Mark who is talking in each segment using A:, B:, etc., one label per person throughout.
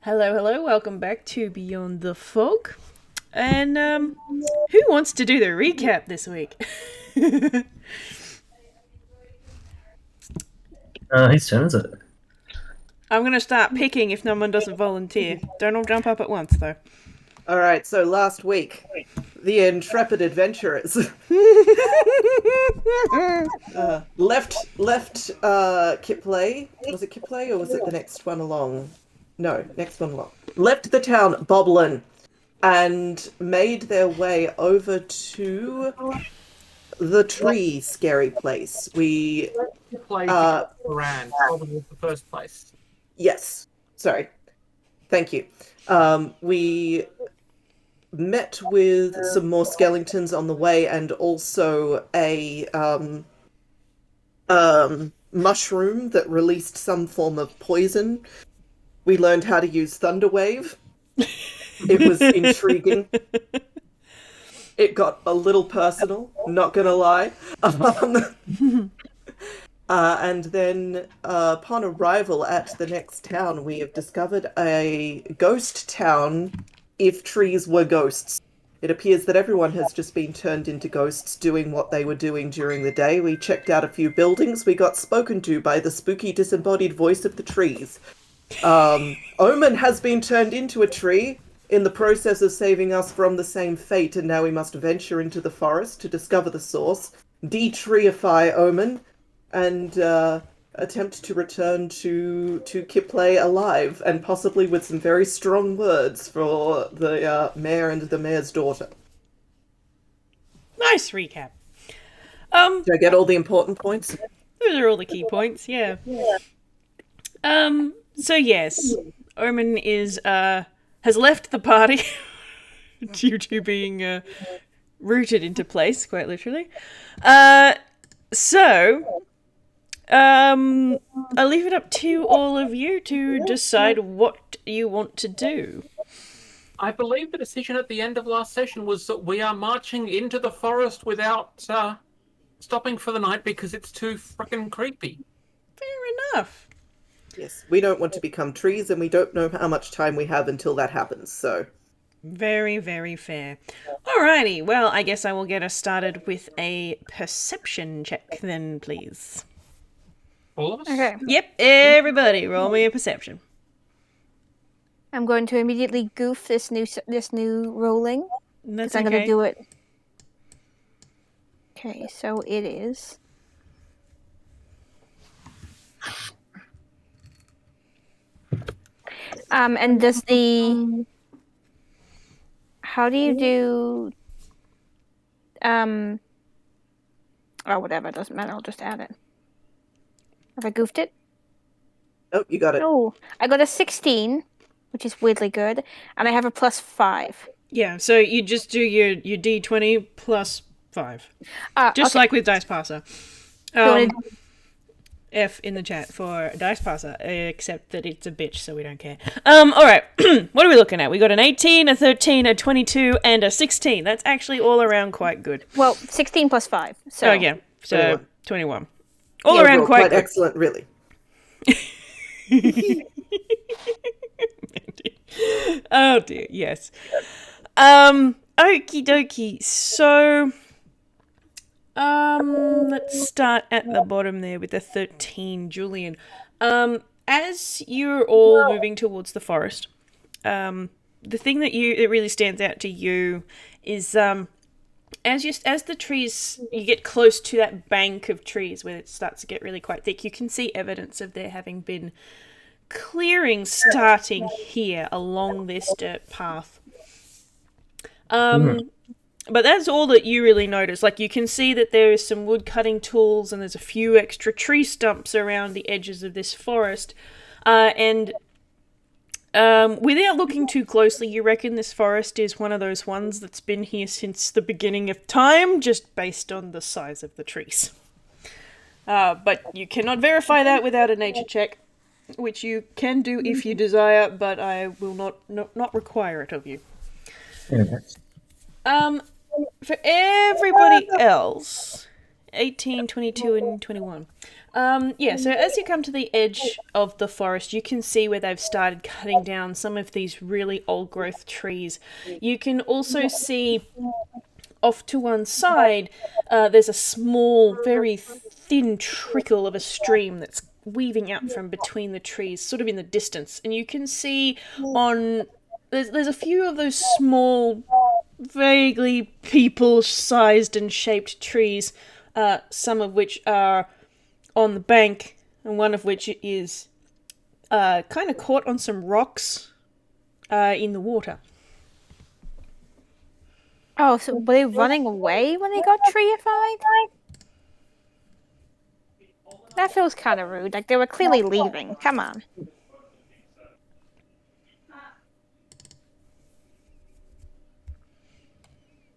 A: Hello, hello, welcome back to Beyond the Fog. And, who wants to do the recap this week?
B: Whose turn is it?
A: I'm gonna start picking if no one doesn't volunteer. Don't all jump up at once, though.
C: All right, so last week, the intrepid adventurers left Kiplay. Was it Kiplay or was it the next one along? No, next one along. Left the town Boblin and made their way over to the tree scary place.
D: Play to Lauran. Probably was the first place.
C: Yes, sorry. Thank you. We met with some more skeletons on the way and also a mushroom that released some form of poison. We learned how to use Thunderwave. It was intriguing. It got a little personal, not gonna lie. And then, upon arrival at the next town, we have discovered a ghost town if trees were ghosts. It appears that everyone has just been turned into ghosts doing what they were doing during the day. We checked out a few buildings. We got spoken to by the spooky disembodied voice of the trees. Omen has been turned into a tree in the process of saving us from the same fate, and now we must venture into the forest to discover the source, de-treeify Omen, and attempt to return to Kiplay alive, and possibly with some very strong words for the mayor and the mayor's daughter.
A: Nice recap.
C: Did I get all the important points?
A: Those are all the key points, yeah. So yes, Omen is, has left the party due to being, rooted into place, quite literally. I'll leave it up to all of you to decide what you want to do.
D: I believe the decision at the end of last session was that we are marching into the forest without stopping for the night because it's too frickin' creepy.
A: Fair enough.
C: Yes, we don't want to become trees, and we don't know how much time we have until that happens, so...
A: Very, very fair. Alrighty, well, I guess I will get us started with a perception check then, please.
D: All of us?
E: Okay.
A: Yep, everybody, roll me a perception.
E: I'm going to immediately goof this new rolling.
A: That's
E: Because I'm
A: okay.
E: going to do it. Okay, so it is. And does the... How do you do... Oh, whatever, it doesn't matter, I'll just add it. Have I goofed it?
C: Oh, you got it.
E: Oh, I got a 16, which is weirdly good, and I have a +5.
A: Yeah, so you just do your d20 plus 5. Just
E: okay.
A: like with Dice Passer.
E: So
A: F in the chat for Dice Passer, except that it's a bitch, so we don't care. Alright, what are we looking at? We got an 18, a 13, a 22, and a 16. That's actually all around quite good.
E: Well, 16 plus 5. So.
A: Oh, yeah, so 21. All
C: Yeah,
A: around
C: overall,
A: quite good.
C: excellent, really.
A: Oh dear, yes. Okie dokie. So, let's start at the bottom there with the 13, Julian. As you're all moving towards the forest, the thing that really stands out to you is as the trees, you get close to that bank of trees where it starts to get really quite thick, you can see evidence of there having been clearing starting here along this dirt path. But that's all that you really notice. Like, you can see that there is some wood cutting tools and there's a few extra tree stumps around the edges of this forest. And without looking too closely, you reckon this forest is one of those ones that's been here since the beginning of time, just based on the size of the trees. But you cannot verify that without a nature check, which you can do if you desire, but I will not require it of you. For everybody else, 18, 22, and 21, Yeah, so as you come to the edge of the forest, you can see where they've started cutting down some of these really old growth trees. You can also see off to one side, there's a small, very thin trickle of a stream that's weaving out from between the trees, sort of in the distance. And you can see on. There's a few of those small, vaguely people-sized and shaped trees, some of which are on the bank, and one of which is kind of caught on some rocks in the water.
E: Oh, so were they running away when they got treeified? That feels kind of rude. Like, they were clearly leaving. Come on.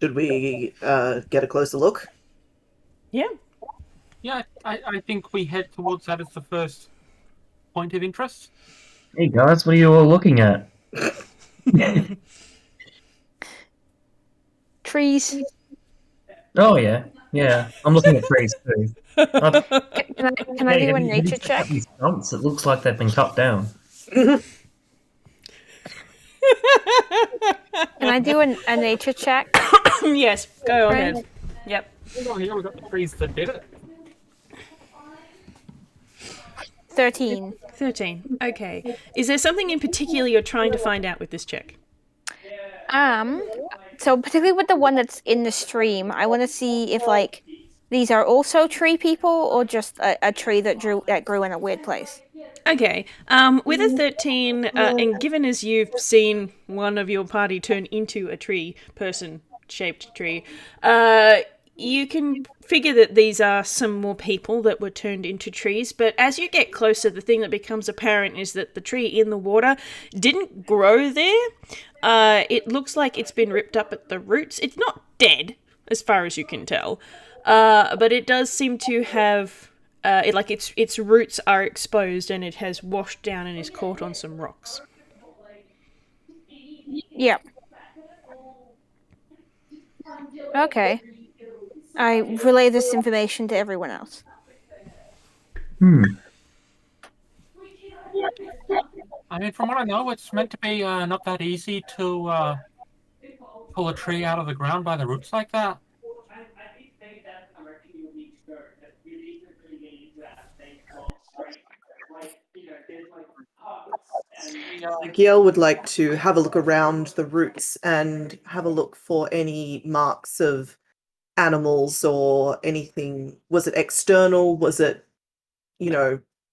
C: Should we get a closer look?
A: Yeah.
D: Yeah, I think we head towards that as the first point of interest.
B: Hey guys, what are you all looking at?
E: Trees.
B: Oh yeah, I'm looking at trees too.
E: Can I do a nature check?
B: These stumps, it looks like they've been cut down.
E: Can I do a nature check?
A: Yes, go
E: Right.
A: ahead. Yep.
D: Oh, here we got the trees that did it.
E: 13.
A: 13. Okay. Is there something in particular you're trying to find out with this check?
E: So particularly with the one that's in the stream, I want to see if like these are also tree people or just a tree that grew in a weird place.
A: Okay. With a 13, and given as you've seen one of your party turn into a tree, person-shaped tree, you can figure that these are some more people that were turned into trees. But as you get closer, the thing that becomes apparent is that the tree in the water didn't grow there. It looks like it's been ripped up at the roots. It's not dead, as far as you can tell, but it does seem to have its roots are exposed and it has washed down and is caught on some rocks.
E: Yep. Okay. I relay this information to everyone else.
D: I mean, from what I know, it's meant to be not that easy to pull a tree out of the ground by the roots like that.
C: Gail would like to have a look around the roots and have a look for any marks of animals or anything. Was it external? Was it,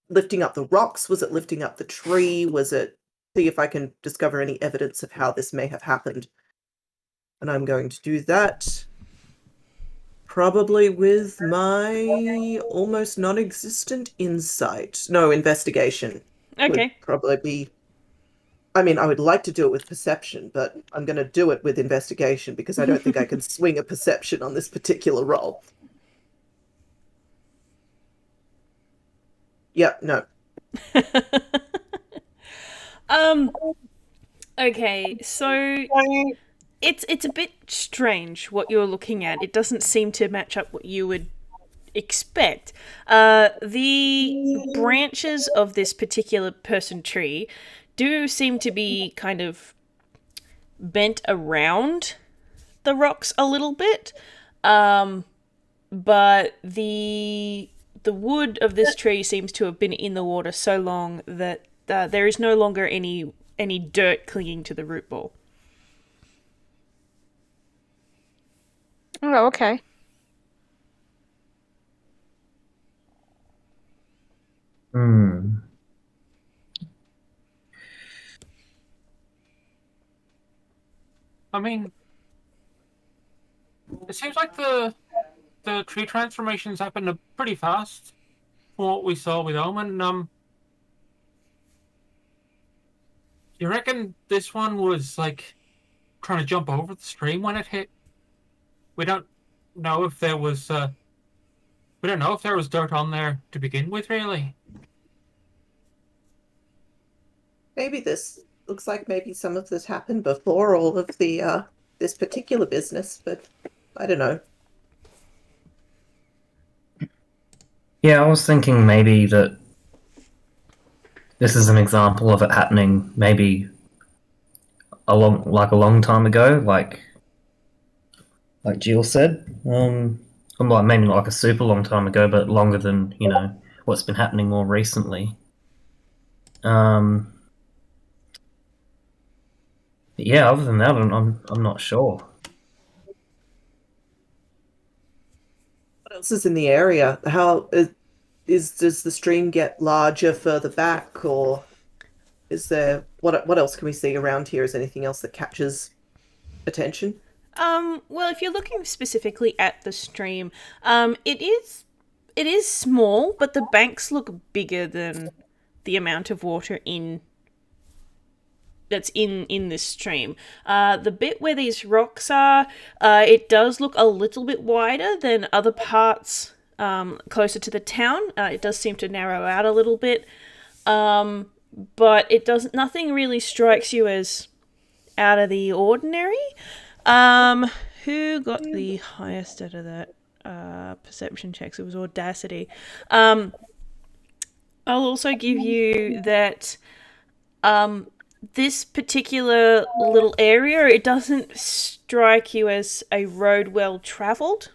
C: lifting up the rocks? Was it lifting up the tree? Was it see if I can discover any evidence of how this may have happened? And I'm going to do that probably with my almost non-existent insight. No, investigation.
A: Okay.
C: Would probably be. I mean, I would like to do it with perception, but I'm going to do it with investigation because I don't think I can swing a perception on this particular roll. Yep, no.
A: Okay, so it's a bit strange what you're looking at. It doesn't seem to match up what you would expect. The branches of this particular person tree do seem to be kind of bent around the rocks a little bit, but the wood of this tree seems to have been in the water so long that there is no longer any dirt clinging to the root ball.
E: Oh, okay.
D: I mean, it seems like the tree transformations happened pretty fast from what we saw with Omen. You reckon this one was like trying to jump over the stream when it hit? We don't know if there was dirt on there to begin with, really.
C: Maybe this looks like maybe some of this happened before all of the this particular business, but I don't know.
B: Yeah, I was thinking maybe that this is an example of it happening maybe a long time ago, like Jill said. I'm like maybe not like a super long time ago, but longer than what's been happening more recently. But yeah, other than that, I'm not sure.
C: What else is in the area? How does the stream get larger further back, or is there what else can we see around here? Is there anything else that catches attention?
A: Well, if you're looking specifically at the stream, it is small, but the banks look bigger than the amount of water that's in this stream. The bit where these rocks are, it does look a little bit wider than other parts closer to the town. It does seem to narrow out a little bit, but it doesn't. Nothing really strikes you as out of the ordinary. Who got the highest out of that perception checks? It was Audacity. I'll also give you that this particular little area, it doesn't strike you as a road well travelled.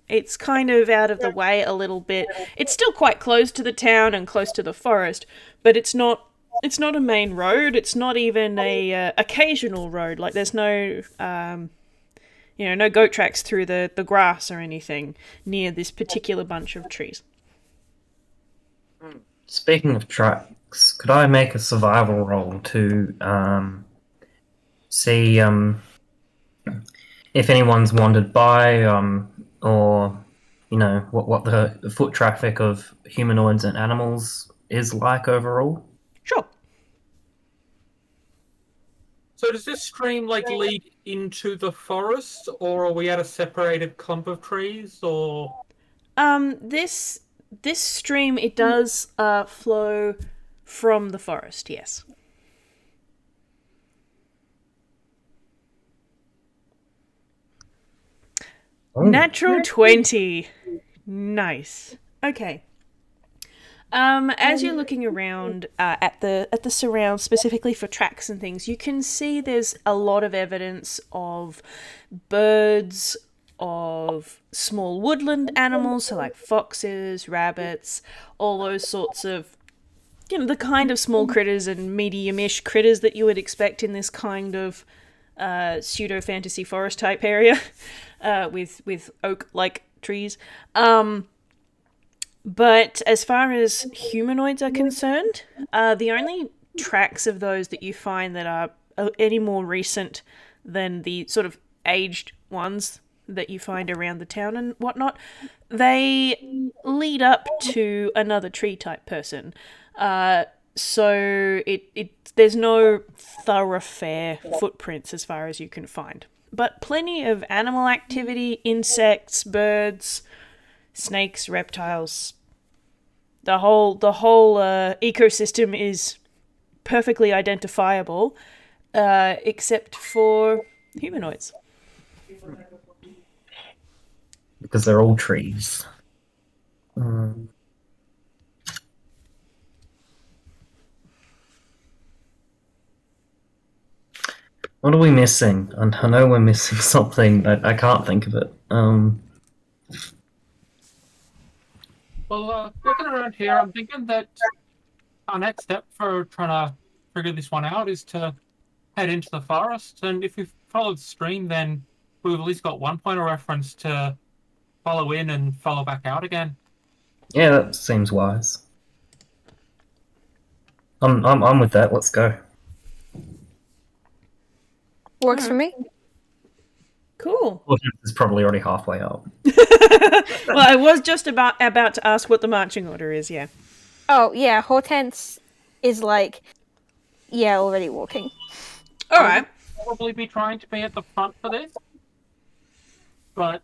A: It's kind of out of the way a little bit. It's still quite close to the town and close to the forest, but it's not a main road. It's not even a occasional road. Like there's no no goat tracks through the grass or anything near this particular bunch of trees.
B: Speaking of tracks, could I make a survival roll to see if anyone's wandered by, or what the foot traffic of humanoids and animals is like overall?
A: Sure.
D: So does this stream lead into the forest, or are we at a separated clump of trees, or?
A: This stream, it does flow from the forest, yes.
B: Oh.
A: Natural 20. Nice. Okay. As you're looking around at the surrounds, specifically for tracks and things, you can see there's a lot of evidence of birds, of small woodland animals, so like foxes, rabbits, all those sorts of, the kind of small critters and medium-ish critters that you would expect in this kind of pseudo-fantasy forest type area with oak-like trees. But as far as humanoids are concerned, the only tracks of those that you find that are any more recent than the sort of aged ones that you find around the town and whatnot, they lead up to another tree type person. So there's no thoroughfare footprints as far as you can find. But plenty of animal activity, insects, birds, snakes, reptiles. The whole ecosystem is perfectly identifiable, except for humanoids.
B: Because they're all trees. What are we missing? I know we're missing something. I can't think of it.
D: Well, looking around here, I'm thinking that our next step for trying to figure this one out is to head into the forest. And if we follow the stream, then we've at least got one point of reference to follow in and follow back out again.
B: Yeah, that seems wise. I'm with that. Let's go.
E: Works for me.
A: Cool.
B: Well, it's probably already halfway up.
A: Well, I was just about to ask what the marching order is, yeah.
E: Oh, yeah, Hortense is already walking.
A: All right.
D: Probably be trying to be at the front for this. But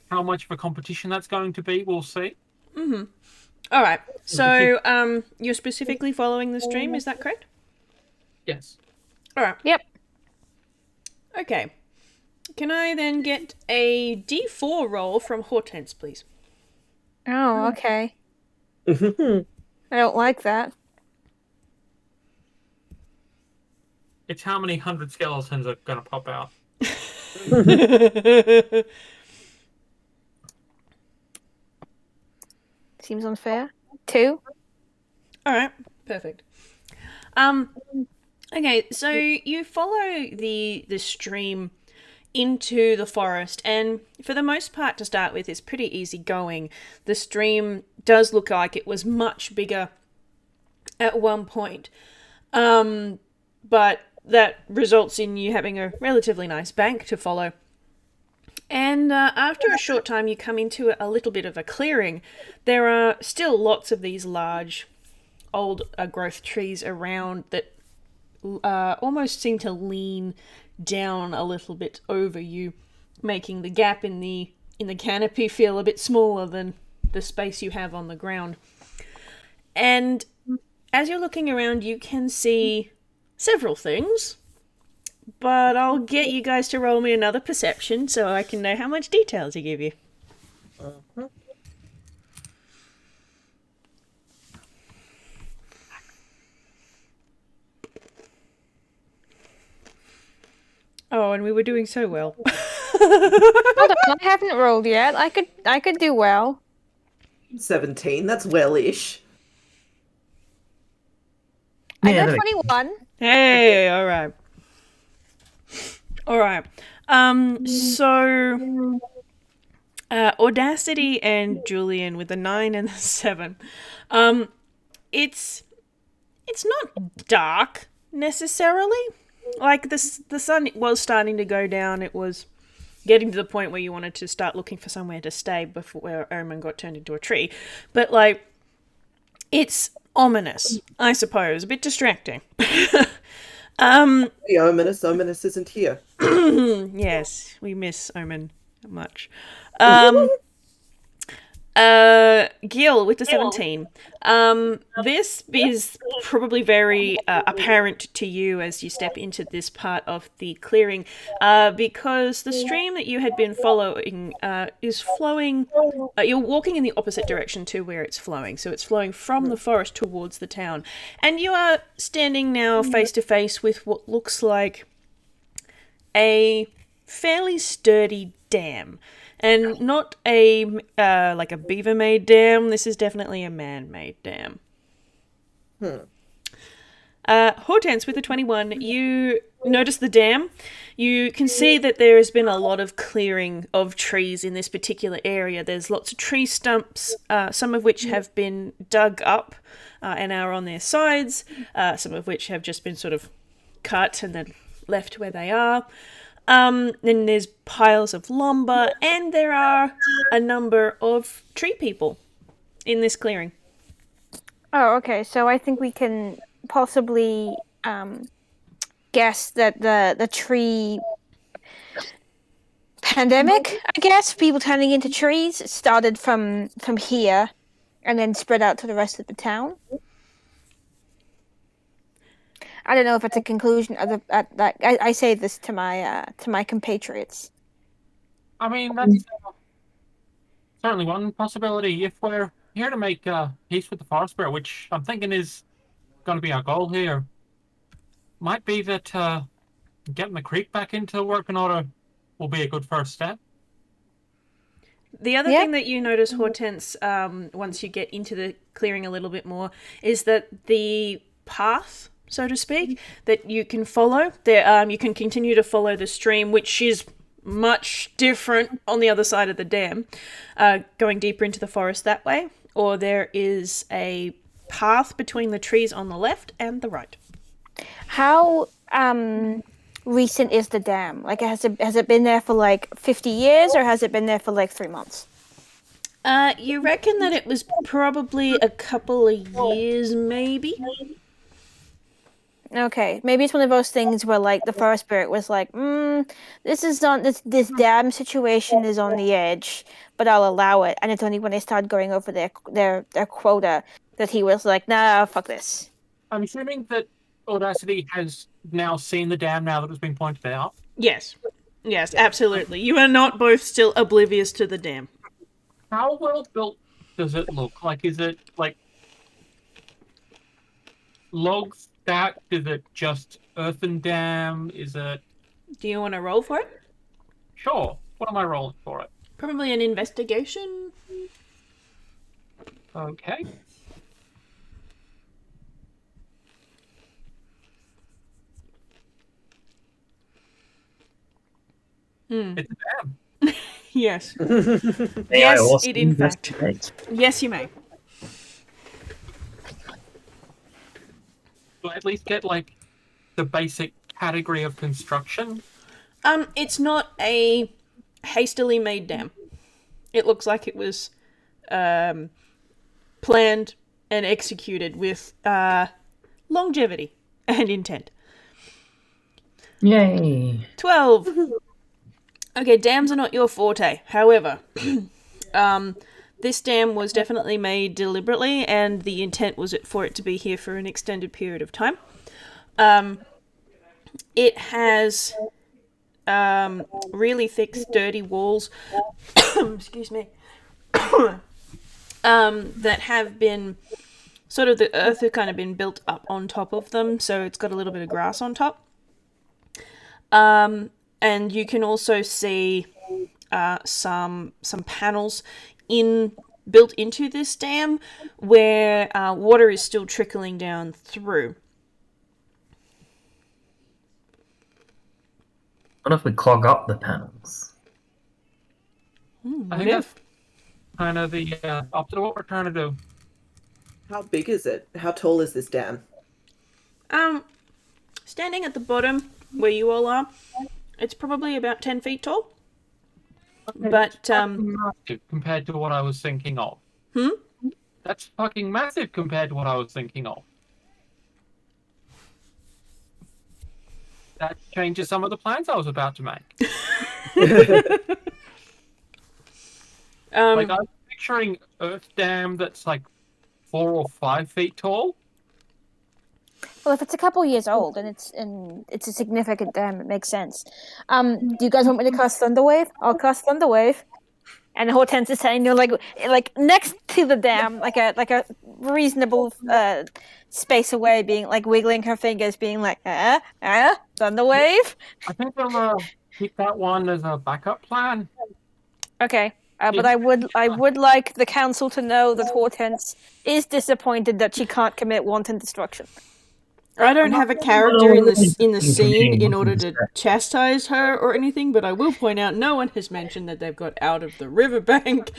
D: how much of a competition that's going to be, we'll see.
A: Mm-hmm. All right. So, you're specifically following the stream, is that correct?
D: Yes.
A: All right.
E: Yep.
A: Okay. Can I then get a D4 roll from Hortense, please?
E: Oh, okay. I don't like that.
D: It's how many hundred skeletons are going to pop out.
E: Seems unfair. 2.
A: All right, perfect. Okay, so you follow the stream into the forest, and for the most part, to start with, it's pretty easy going. The stream does look like it was much bigger at one point, but that results in you having a relatively nice bank to follow. And after a short time, you come into a little bit of a clearing. There are still lots of these large, old growth trees around that almost seem to lean down a little bit over you, making the gap in the canopy feel a bit smaller than the space you have on the ground. And as you're looking around, you can see several things, but I'll get you guys to roll me another perception so I can know how much detail to give you. Oh, and we were doing so well.
E: Hold on, I haven't rolled yet. I could do well.
C: 17. That's well-ish.
E: I
B: Yeah,
E: got
B: there
E: 21.
A: Hey, all right. All right. So Audacity and Julian with a 9 and a 7. It's not dark necessarily. Like the sun was starting to go down. It was getting to the point where you wanted to start looking for somewhere to stay before Omen got turned into a tree. But like, it's ominous, I suppose, a bit distracting.
C: The Ominous isn't here.
A: Yes, we miss Omen much. Gil with the 17. This is probably very apparent to you as you step into this part of the clearing, because the stream that you had been following is flowing. You're walking in the opposite direction to where it's flowing, so it's flowing from the forest towards the town, and you are standing now face to face with what looks like a fairly sturdy dam. And not a like a beaver-made dam. This is definitely a man-made dam. Hortense with the 21, you notice the dam. You can see that there has been a lot of clearing of trees in this particular area. There's lots of tree stumps, some of which have been dug up and are on their sides, some of which have just been sort of cut and then left where they are. Then there's piles of lumber, and there are a number of tree people in this clearing.
E: Oh, okay. So I think we can possibly guess that the tree pandemic, I guess, people turning into trees, started from here and then spread out to the rest of the town. I don't know if it's a conclusion of that. I say this to my compatriots.
D: I mean, that's certainly one possibility. If we're here to make peace with the forest spirit, which I'm thinking is going to be our goal here, might be that getting the creek back into working order will be a good first step.
A: The other thing that you notice, Hortense, once you get into the clearing a little bit more, is that the path, so to speak, that you can follow, there, you can continue to follow the stream, which is much different on the other side of the dam, going deeper into the forest that way, or there is a path between the trees on the left and the right.
E: How recent is the dam? Like, has it been there for like 50 years, or has it been there for like 3 months?
A: You reckon that it was probably a couple of years, maybe?
E: Okay, maybe it's one of those things where like the forest spirit was like, this is on this dam situation is on the edge, but I'll allow it. And it's only when they started going over their quota that he was like, nah, fuck this.
D: I'm assuming that Audacity has now seen the dam now that it's been pointed out.
A: Yes, absolutely. You are not both still oblivious to the dam.
D: How well built does it look like? Is it like log stacked? Is it just earthen dam? Is it
A: Do you want to roll for it?
D: sure? What am I rolling for it?
A: Probably an investigation.
D: Okay. It's a dam.
A: Yes.
B: May I
A: Yes,
B: also
A: it in fact.
B: investigate?
A: Yes, you may.
D: Do I at least get like the basic category of construction?
A: It's not a hastily made dam. It looks like it was planned and executed with longevity and intent.
B: Yay!
A: 12. Okay, dams are not your forte. However, this dam was definitely made deliberately, and the intent was for it to be here for an extended period of time. It has really thick, sturdy walls. Excuse me. That have been sort of the earth has kind of been built up on top of them, so it's got a little bit of grass on top. And you can also see some panels built into this dam where water is still trickling down through.
B: What if we clog up the panels?
D: I
A: What
D: think that's
A: if?
D: kind of the opposite of what we're trying to do.
C: How big is it? How tall is this dam?
A: Standing at the bottom where you all are, it's probably about 10 feet tall. But
D: Massive compared to what I was thinking of. That's fucking massive compared to what I was thinking of. That changes some of the plans I was about to make. Like I was picturing earth dam that's like 4 or 5 feet tall.
E: Well, if it's a couple years old and it's a significant dam, it makes sense. Do you guys want me to cast Thunderwave? I'll cast Thunderwave. And Hortense is saying, like next to the dam, like a reasonable space away, being like wiggling her fingers, being like, Thunderwave.
D: I think we'll keep that one as a backup plan.
E: Okay. But I would like the council to know that Hortense is disappointed that she can't commit wanton destruction.
A: I don't have a character in the scene in order to chastise her or anything, but I will point out no one has mentioned that they've got out of the riverbank.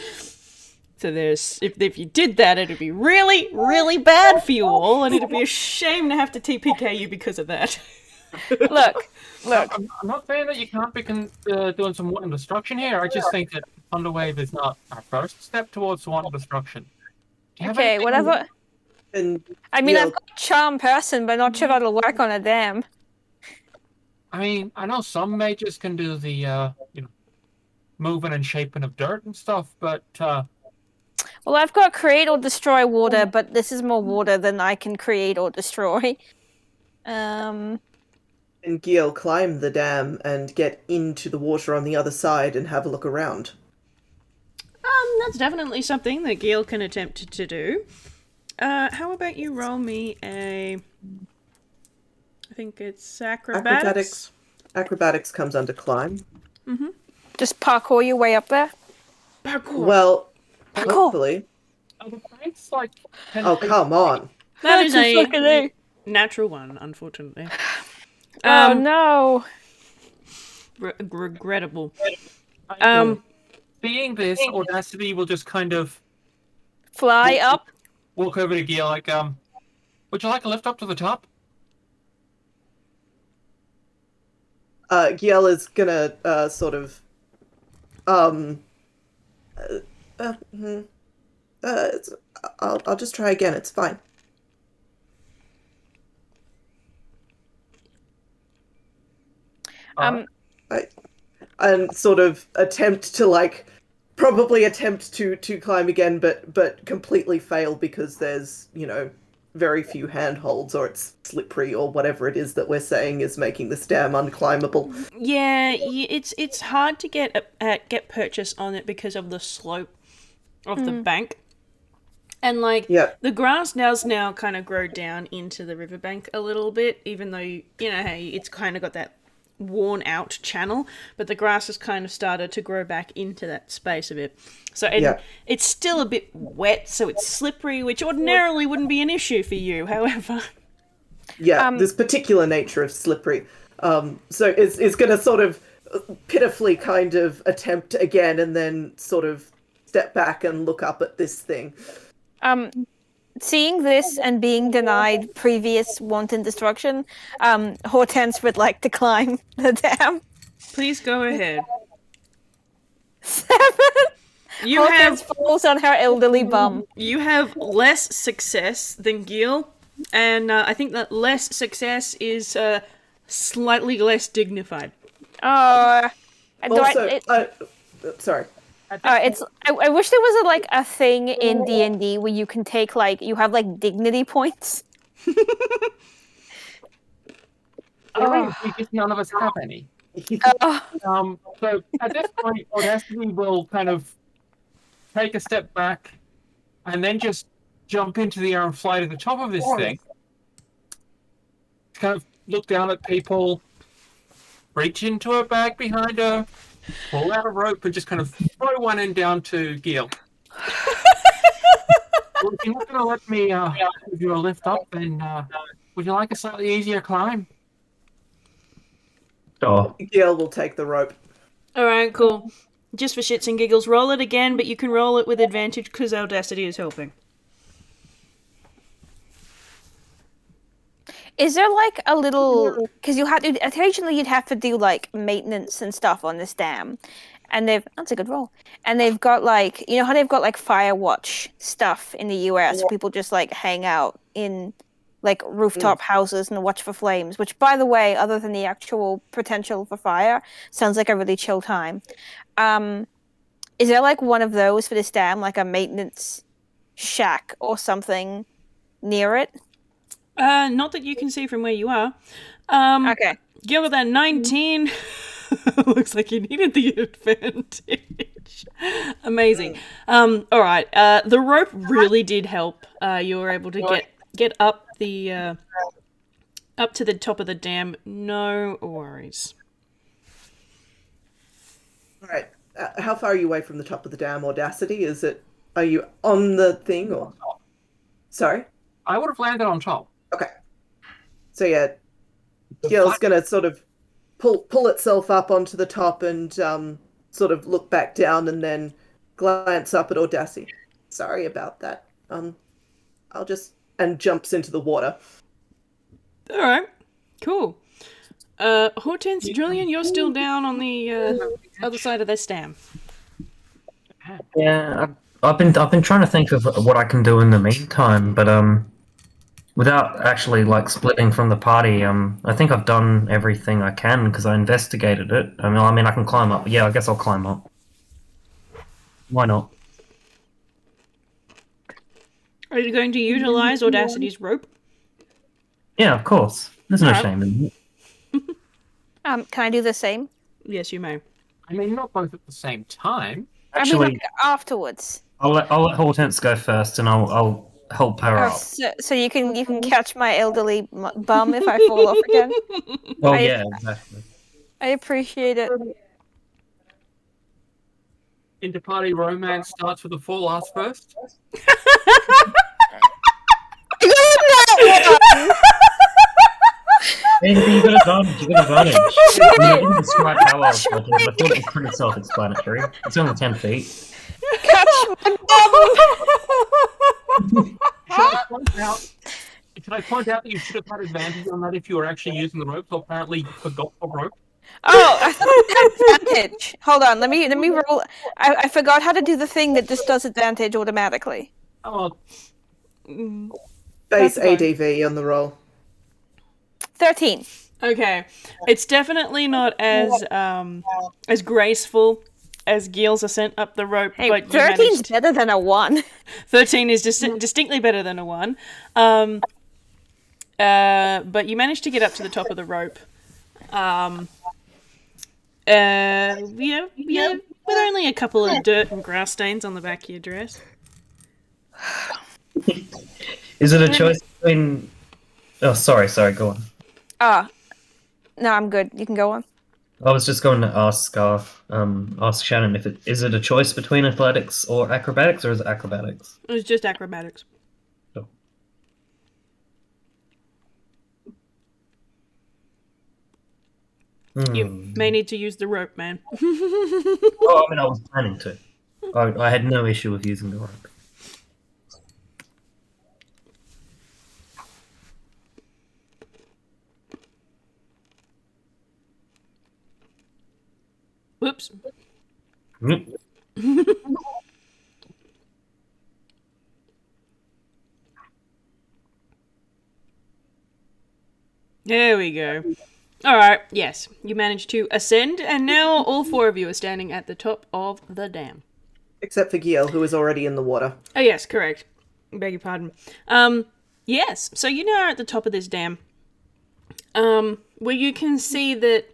A: So there's if you did that, it'd be really, really bad for you all, and it'd be a shame to have to TPK you because of that.
E: Look.
D: I'm not saying that you can't be doing some wanton destruction here. I just think that Thunderwave is not our first step towards wanton destruction.
E: Okay, whatever.
C: And
E: I mean, I've got a charm person, but not sure that'll work on a dam.
D: I mean, I know some mages can do the moving and shaping of dirt and stuff, but
E: well, I've got create or destroy water, but this is more water than I can create or destroy.
C: And Gil climb the dam and get into the water on the other side and have a look around.
A: That's definitely something that Gil can attempt to do. How about you roll me I think it's acrobatics.
C: Acrobatics comes under climb.
A: Mm-hmm.
E: Just parkour your way up there.
A: Parkour.
C: Well,
E: Parkour.
C: hopefully.
D: the planks like 10
C: Oh,
D: feet
C: come on.
A: That is
E: fucking
A: a natural one, unfortunately.
E: Oh no.
A: Regrettable.
D: Seeing this, Audacity will just kind of
E: Fly up.
D: walk over to Gil like, would you like a lift up to the top?
C: Giel is gonna sort of I'll just try again. It's fine. And sort of attempt to probably attempt to climb again, but completely fail because there's very few handholds, or it's slippery, or whatever it is that we're saying is making this dam unclimbable.
A: Yeah, it's hard to get purchase on it because of the slope of the bank. And like
C: Yeah.
A: the grass does now kind of grow down into the riverbank a little bit, even though you know hey, it's kind of got that worn out channel, but the grass has kind of started to grow back into that space a bit. So and
C: Yeah.
A: it's still a bit wet, so it's slippery, which ordinarily wouldn't be an issue for you. However,
C: Yeah, this particular nature of slippery. So it's going to sort of pitifully kind of attempt again and then sort of step back and look up at this thing.
E: Seeing this and being denied previous wanton destruction, Hortense would like to climb the dam.
A: please go ahead.
E: 7.
A: You
E: Hortense
A: have
E: falls on her elderly bum.
A: you have less success than Gil, and I think that less success is slightly less dignified.
E: Oh,
C: Also, sorry.
E: I wish there was a thing in D&D where you can take you have dignity points.
D: Because none of us have any. So at this point, Audacity will kind of take a step back and then just jump into the air and fly to the top of this thing. Kind of look down at people, reach into her bag behind her, pull out a rope, and just kind of throw one end down to Gil. Well, if you're not going to let me give you a lift up, then would you like a slightly easier climb?
B: Sure.
C: Gil will take the rope.
A: Alright, cool. Just for shits and giggles, roll it again, but you can roll it with advantage because Audacity is helping.
E: Is there a little, because you had to occasionally you'd have to do maintenance and stuff on this dam, and that's a good roll, and they've got you know how they've got fire watch stuff in the US, people just hang out in rooftop houses and watch for flames, which by the way, other than the actual potential for fire, sounds like a really chill time. Is there one of those for this dam, a maintenance shack or something near it?
A: Not that you can see from where you are.
E: Okay.
A: Gil with that 19. Looks like you needed the advantage. Amazing. Alright, the rope really did help. You were able to get up the up to the top of the dam. No worries.
C: All right. How far are you away from the top of the dam, Audacity? Are you on the thing or? Sorry?
D: I would have landed on top.
C: Okay. So yeah, Gil's gonna sort of pull itself up onto the top and sort of look back down and then glance up at Audacity. Sorry about that. I'll just and jumps into the water.
A: Alright, cool. Hortense, Julian, you're still down on the other side of this dam.
B: Yeah, I've been trying to think of what I can do in the meantime, but without actually splitting from the party, I think I've done everything I can because I investigated it. I mean, I can climb up. Yeah, I guess I'll climb up. Why not?
A: Are you going to utilize Audacity's rope?
B: Yeah, of course. There's no
A: Alright.
B: shame in it.
E: Can I do the same?
A: Yes, you may.
D: I mean, not both at the same time.
B: Actually,
E: I mean, afterwards.
B: I'll let Hortense go first, and I'll help her out.
E: So you can catch my elderly bum if I fall off again.
B: Oh yeah, exactly.
E: I appreciate it.
D: Interparty romance starts with a fall ass first.
B: Hey, you got advantage. You got advantage. I didn't describe how I was going to do it. I thought it was pretty self-explanatory. It's only 10 feet.
E: Catch my bum!
D: Can I point out that you should have had advantage on that if you were actually using the rope? So apparently you forgot the rope.
E: Oh, I thought it had advantage. Hold on, let me roll. I forgot how to do the thing that just does advantage automatically.
D: Oh,
C: Base
A: That's fine.
C: ADV on the roll.
E: 13.
A: Okay, it's definitely not as graceful as Gil's ascent up the rope,
E: Hey,
A: but you
E: 13's
A: managed.
E: better than a 1.
A: 13 is distinctly better than a 1. But you managed to get up to the top of the rope. Yeah, with only a couple of dirt and grass stains on the back of your dress.
B: Is it a choice between? Oh, sorry. Go on.
E: No, I'm good. You can go on.
B: I was just going to ask Shannon if is it a choice between athletics or acrobatics, or is it acrobatics?
A: It was just acrobatics.
B: Oh.
A: You may need to use the rope, man.
B: Oh, I mean, I was planning to. I had no issue with using the rope.
A: Whoops.
B: Mm.
A: There we go. Alright, yes. You managed to ascend, and now all four of you are standing at the top of the dam.
C: Except for Giel, who is already in the water.
A: Oh, yes, correct. Beg your pardon. Yes, so you now are at the top of this dam. Where you can see that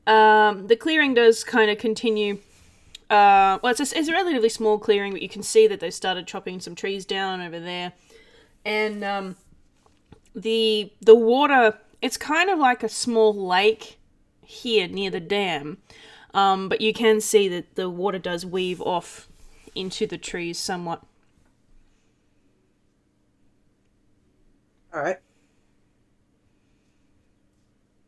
A: the clearing does kind of continue. Well, it's a relatively small clearing, but you can see that they've started chopping some trees down over there. And the water, it's kind of like a small lake here near the dam. But you can see that the water does weave off into the trees somewhat.
C: All right.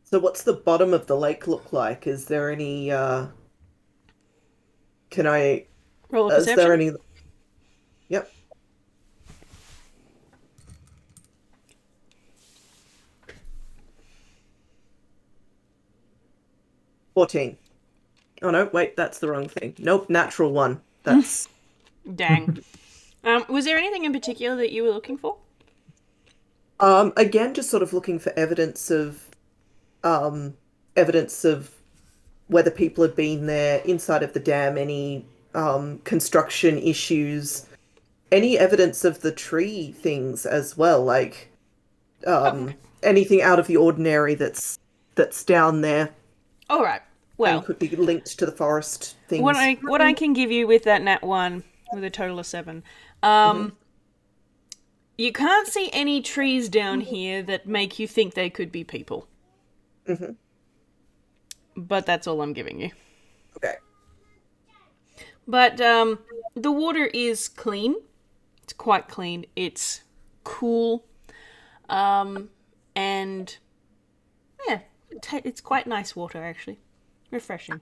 C: So what's the bottom of the lake look like? Is there any, can I,
A: Roll a
C: is
A: perception.
C: there any, yep. $14. Oh no, wait, that's the wrong thing. Nope, natural 1. That's...
A: Dang. Was there anything in particular that you were looking for?
C: Again, just sort of looking for evidence of whether people have been there inside of the dam, any construction issues, any evidence of the tree things as well, like anything out of the ordinary that's down there
A: All right. Well,
C: and could be linked to the forest things.
A: what I can give you with that nat 1 with a total of 7. You can't see any trees down here that make you think they could be people.
C: Mm-hmm.
A: But that's all I'm giving you.
C: Okay.
A: But the water is clean. It's quite clean. It's cool. And yeah, it's quite nice water actually. Refreshing.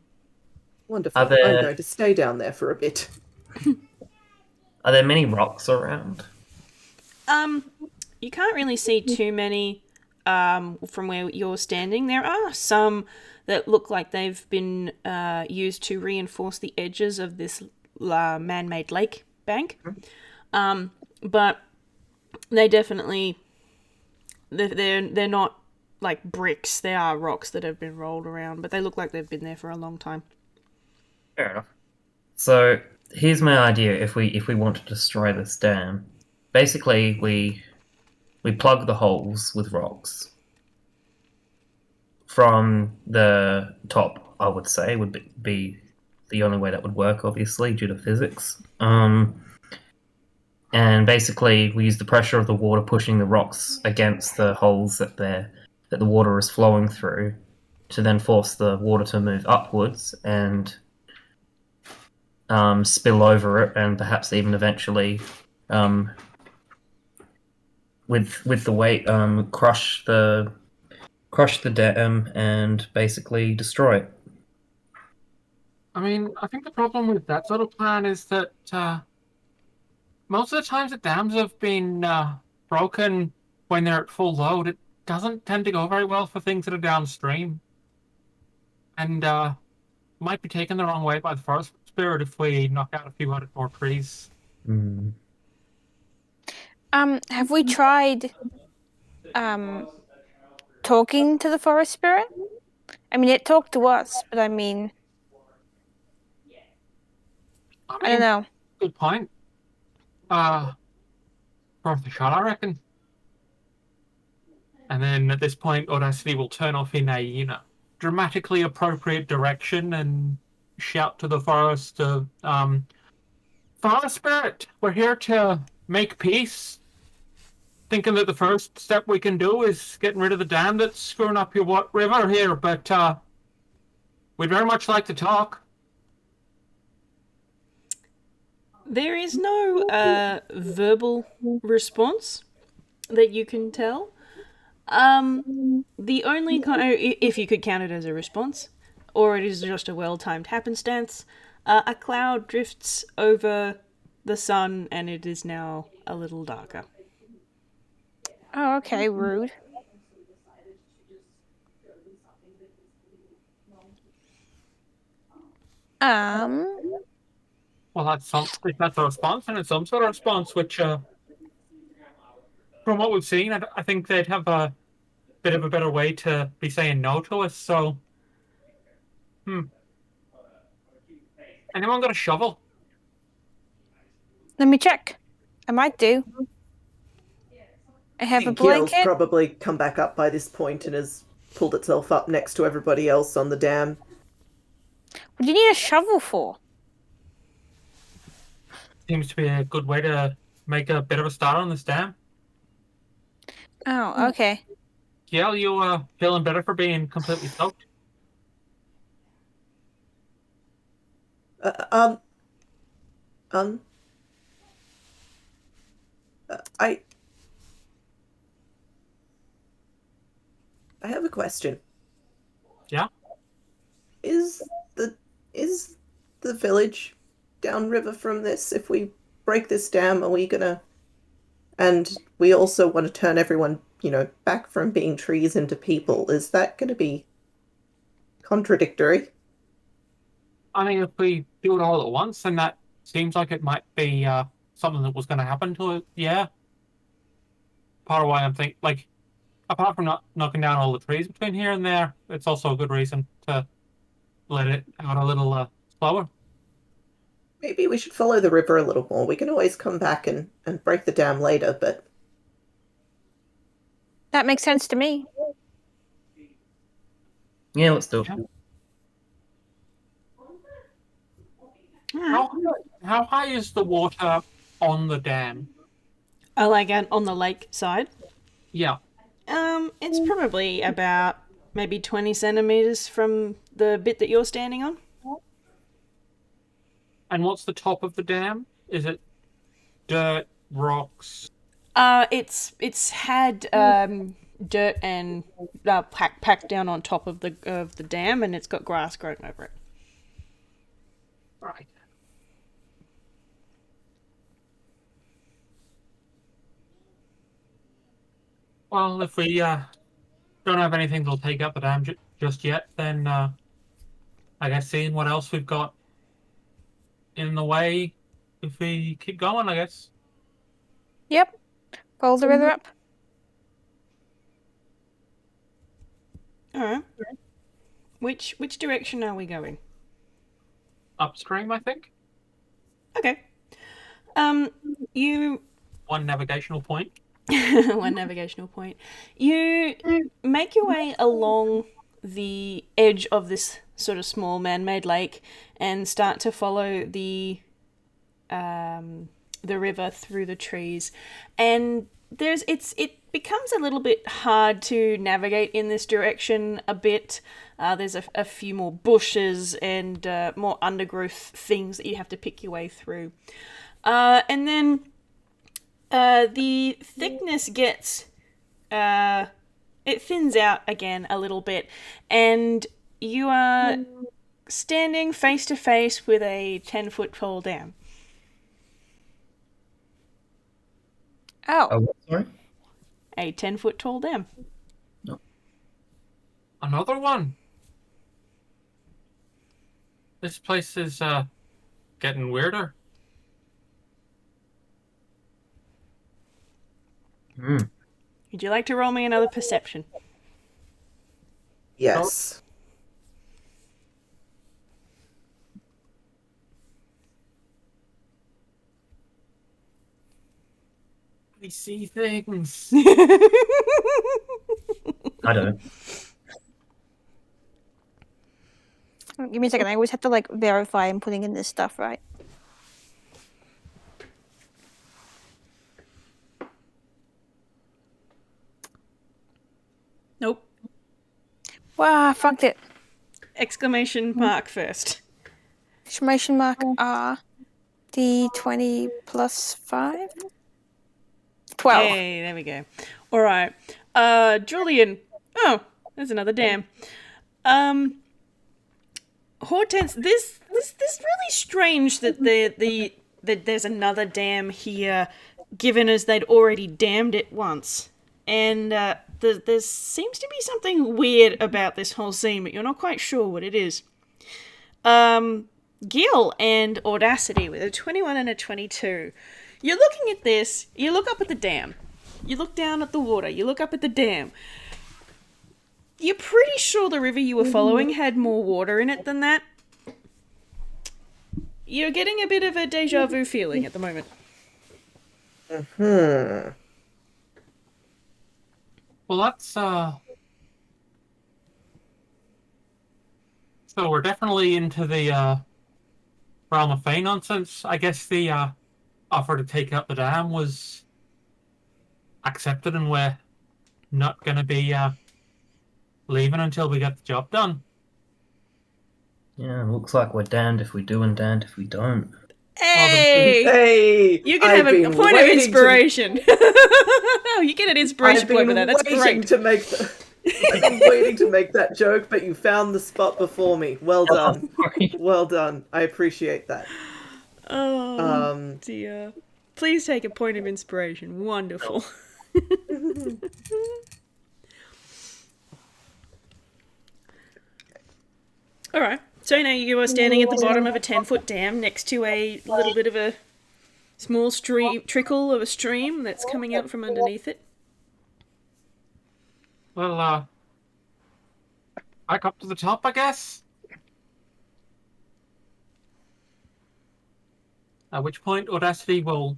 C: Wonderful.
B: Are there-
C: I'm going to stay down there for a bit.
B: Are there many rocks around?
A: You can't really see too many from where you're standing. There are some that look like they've been used to reinforce the edges of this man-made lake bank. But they definitely they're not like bricks. They are rocks that have been rolled around, but they look like they've been there for a long time.
B: Fair enough. So here's my idea: if we want to destroy this dam, basically we plug the holes with rocks from the top. I would say would be the only way that would work, obviously due to physics. And basically we use the pressure of the water pushing the rocks against the holes that the water is flowing through to then force the water to move upwards and spill over it, and perhaps even eventually, with the weight, crush the dam and basically destroy it.
D: I mean, I think the problem with that sort of plan is that most of the times the dams have been broken when they're at full load. It doesn't tend to go very well for things that are downstream. And might be taken the wrong way by the forest spirit if we knock out a few hundred more trees.
B: Mm.
E: Have we tried talking to the forest spirit? I mean, it talked to us, but I mean, I don't know.
D: Good point. Worth a shot, I reckon. And then at this point, Audacity will turn off in a, dramatically appropriate direction and shout to the forest, Forest Spirit, we're here to make peace. thinking that the first step we can do is getting rid of the dam that's screwing up your river here, but we'd very much like to talk.
A: There is no verbal response that you can tell. The only if you could count it as a response, or it is just a well-timed happenstance, a cloud drifts over the sun and it is now a little darker.
E: Oh, okay, rude.
D: Well, if that's a response, and it's some sort of response, which, from what we've seen, I think they'd have a bit of a better way to be saying no to us. So, anyone got a shovel?
E: Let me check. I might do. I have a
C: Kiel's
E: blanket.
C: probably come back up by this point and has pulled itself up next to everybody else on the dam.
E: What do you need a shovel for?
D: Seems to be a good way to make a bit of a start on this dam.
E: Oh, okay.
D: Kiel, you feeling better for being completely soaked?
C: Uh, um, I have a question.
D: Yeah?
C: Is the village downriver from this? If we break this dam, are we gonna... And we also want to turn everyone, back from being trees into people. Is that gonna be contradictory?
D: I mean, if we do it all at once, then that seems like it might be something that was going to happen to it. Yeah. Part of why I'm thinking, apart from not knocking down all the trees between here and there, it's also a good reason to let it out a little slower.
C: Maybe we should follow the river a little more. We can always come back and break the dam later, but...
E: That makes sense to me.
B: Yeah, let's do it.
D: How high is the water on the dam?
A: On the lake side.
D: Yeah.
A: It's probably about maybe 20 centimeters from the bit that you're standing on.
D: And what's the top of the dam? Is it dirt, rocks?
A: It's had dirt and packed down on top of the dam, and it's got grass growing over it.
D: Right. Well, if we don't have anything that'll take out the dam just yet, then I guess seeing what else we've got in the way, if we keep going, I guess.
E: Yep. Follow the river up.
A: All right. Which direction are we going?
D: Upstream, I think.
A: Okay. You
D: One navigational point.
A: one navigational point. You make your way along the edge of this sort of small man-made lake and start to follow the river through the trees, and it becomes a little bit hard to navigate in this direction a bit. There's a few more bushes and more undergrowth things that you have to pick your way through, and then the thickness gets it thins out again a little bit, and you are standing face to face with a 10-foot tall dam.
E: Oh.
B: What, sorry?
A: A 10-foot tall dam.
D: Another one. This place is getting weirder.
A: Would you like to roll me another perception?
C: Yes.
D: I see things.
B: I don't.
E: Give me a second. I always have to verify I'm putting in this stuff right. Wow, I fucked it.
A: Exclamation mark first.
E: Exclamation mark R. D20 plus 5? 12.
A: Hey, there we go. All right. Julian. Oh, there's another dam. Hortense, this really strange that that there's another dam here, given as they'd already dammed it once, and there seems to be something weird about this whole scene, but you're not quite sure what it is. Gil and Audacity with a 21 and a 22. You're looking at this. You look up at the dam. You look down at the water. You look up at the dam. You're pretty sure the river you were following had more water in it than that. You're getting a bit of a deja vu feeling at the moment.
C: Hmm.
D: Well, that's so we're definitely into the realm of Fey nonsense. I guess the offer to take out the dam was accepted, and we're not going to be leaving until we get the job done.
B: Yeah, looks like we're damned if we do and damned if we don't.
A: Hey!
C: Hey,
A: You can have a point of
C: waiting
A: inspiration. You get an inspiration
C: I've been
A: point with that. That's
C: waiting
A: great.
C: to make. I've been waiting to make that joke, but you found the spot before me. Well done. Well done. I appreciate that.
A: Oh, dear. Please take a point of inspiration. Wonderful. All right. So now you are standing at the bottom of a 10-foot dam next to a little bit of a small stream, trickle of a stream that's coming out from underneath it.
D: Well, back up to the top, I guess. At which point, Audacity will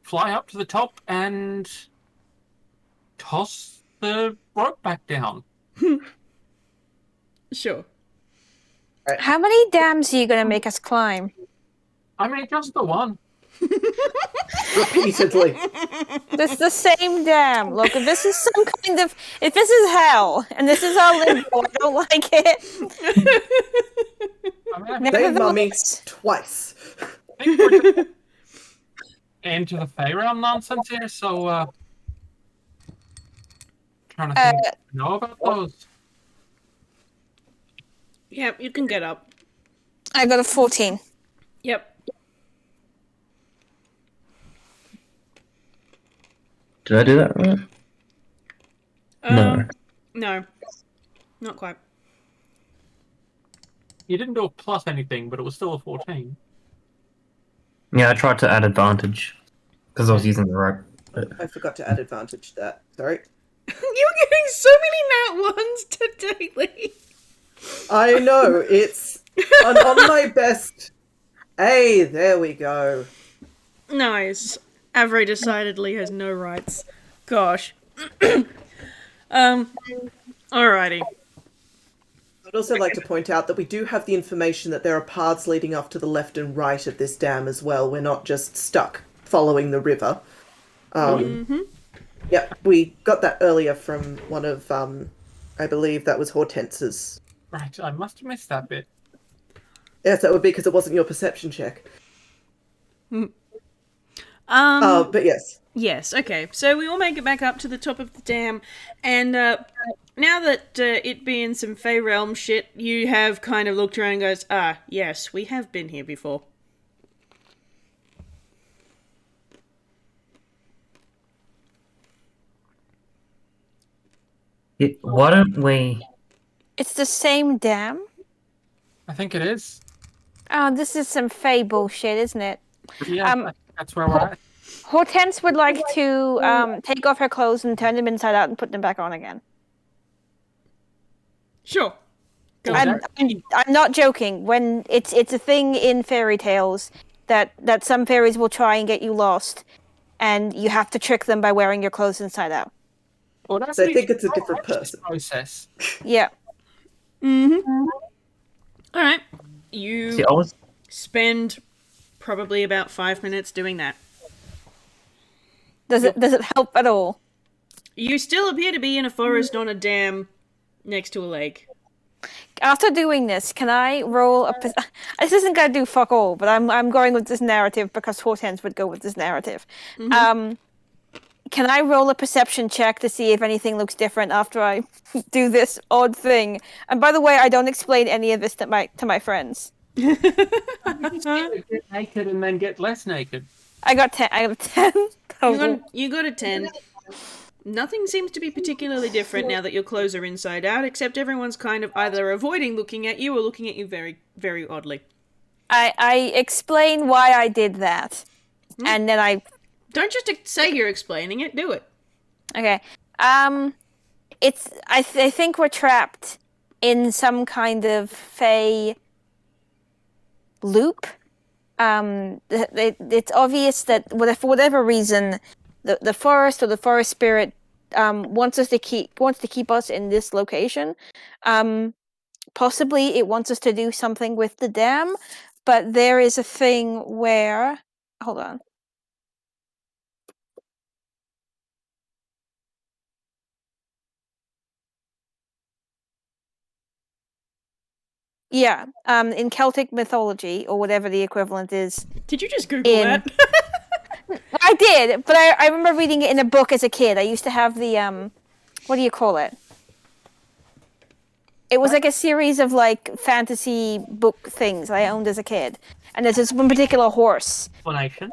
D: fly up to the top and toss the rope back down.
A: Sure.
E: How many dams are you going to make us climb?
D: I mean, just the one.
C: Repeatedly.
E: This is the same dam. Look, if this is some kind of... If this is hell, and this is our limbo, I don't like it.
D: I mean, I
C: They mummy
E: Nevertheless,
C: twice.
D: think we're just into the Fey realm nonsense here, so trying to think know about those.
A: Yep, you can get up.
E: I got a 14.
A: Yep.
B: Did I do that right? No.
A: No. Not quite.
D: You didn't do a plus anything, but it was still a 14.
B: Yeah, I tried to add advantage because I was using the rope. But...
C: I forgot to add advantage to that. Sorry.
A: You're getting so many nat ones today, Lee.
C: I know, it's on my best. Hey, there we go.
A: Nice. Avery decidedly has no rights. Gosh. Alrighty.
C: I'd also like to point out that we do have the information that there are paths leading off to the left and right of this dam as well. We're not just stuck following the river. Yep, we got that earlier from one of, I believe that was Hortense's.
D: Right, I must have missed that bit.
C: Yes, that would be because it wasn't your perception check. But yes.
A: Yes, okay. So we all make it back up to the top of the dam, and now that it being some Fey Realm shit, you have kind of looked around and goes, yes, we have been here before.
B: Why don't we...
E: It's the same dam?
D: I think it is.
E: Oh, this is some Fey bullshit, isn't it?
D: Yeah, that's where we're at.
E: Hortense would like to take off her clothes and turn them inside out and put them back on again.
A: Sure. Go
E: I'm not joking. When it's a thing in fairy tales that some fairies will try and get you lost, and you have to trick them by wearing your clothes inside out.
D: Well, that's
C: So I think it's a different person.
D: process.
E: Yeah.
A: Alright. You
B: See, I was...
A: spend probably about 5 minutes doing that.
E: Does it help at all?
A: You still appear to be in a forest on a dam next to a lake.
E: After doing this, can I roll a? This isn't gonna do fuck all, but I'm going with this narrative because Hortense would go with this narrative. Can I roll a perception check to see if anything looks different after I do this odd thing? And by the way, I don't explain any of this to my friends.
D: Get naked and then get less naked.
E: I got 10. I got 10 total.
A: You got a 10. Nothing seems to be particularly different now that your clothes are inside out, except everyone's kind of either avoiding looking at you or looking at you very, very oddly.
E: I explain why I did that, and then I
A: Don't just say you're explaining it. Do it.
E: okay. It's I think we're trapped in some kind of fey loop. It's obvious that for whatever reason, the forest or the forest spirit wants to keep us in this location. Possibly it wants us to do something with the dam, but there is a thing where hold on. Yeah, in Celtic mythology or whatever the equivalent is.
A: Did you just Google that?
E: I did, but I remember reading it in a book as a kid. I used to have the what do you call it? It was like a series of like fantasy book things I owned as a kid, and there's this one particular horse.
D: Explanation.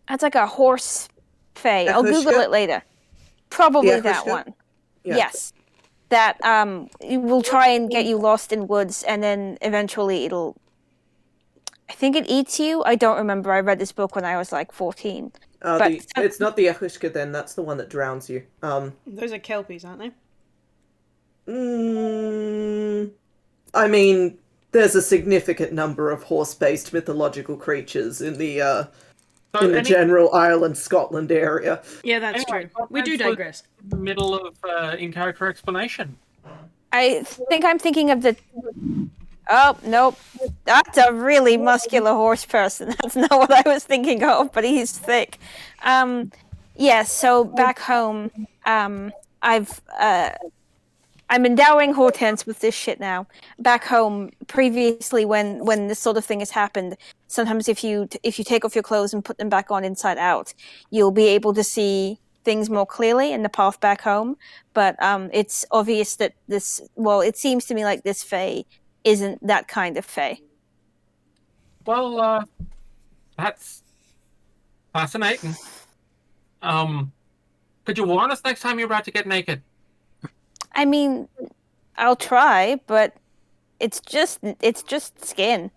E: That's like a horse fae. I'll Google it later. Probably that one.
C: Yeah.
E: Yes. That it will try and get you lost in woods, and then eventually it'll. I think it eats you. I don't remember. I read this book when I was like 14.
C: It's not the Yahushka then. That's the one that drowns you.
A: Those are kelpies, aren't they?
C: I mean, there's a significant number of horse-based mythological creatures in the general Ireland, Scotland area.
A: Yeah, that's true. We do digress.
D: In the middle of in-character explanation.
E: I think I'm thinking of the. Oh, nope. That's a really muscular horse person. That's not what I was thinking of, but he's thick. Yes, so back home, I'm endowing Hortense with this shit now. Back home, previously when this sort of thing has happened, sometimes if you take off your clothes and put them back on inside out, you'll be able to see things more clearly in the path back home. But it's obvious that it seems to me like this fae isn't that kind of fae.
D: Well, that's fascinating. Could you warn us next time you're about to get naked?
E: I mean, I'll try, but it's just skin.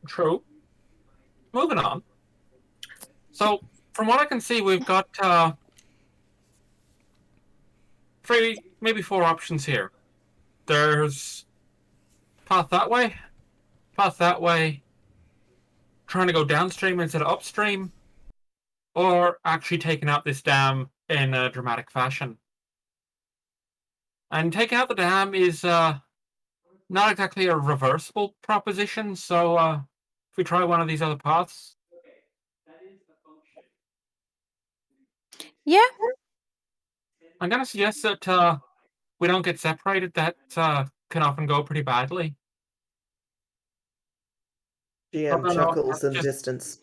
D: True. Moving on. So, from what I can see, we've got 3, maybe 4 options here. There's path that way, trying to go downstream instead of upstream, or actually taking out this dam in a dramatic fashion. And taking out the dam is not exactly a reversible proposition, so if we try one of these other paths.
E: Yeah.
D: I'm going to suggest that we don't get separated. That can often go pretty badly.
C: GM chuckles in the distance.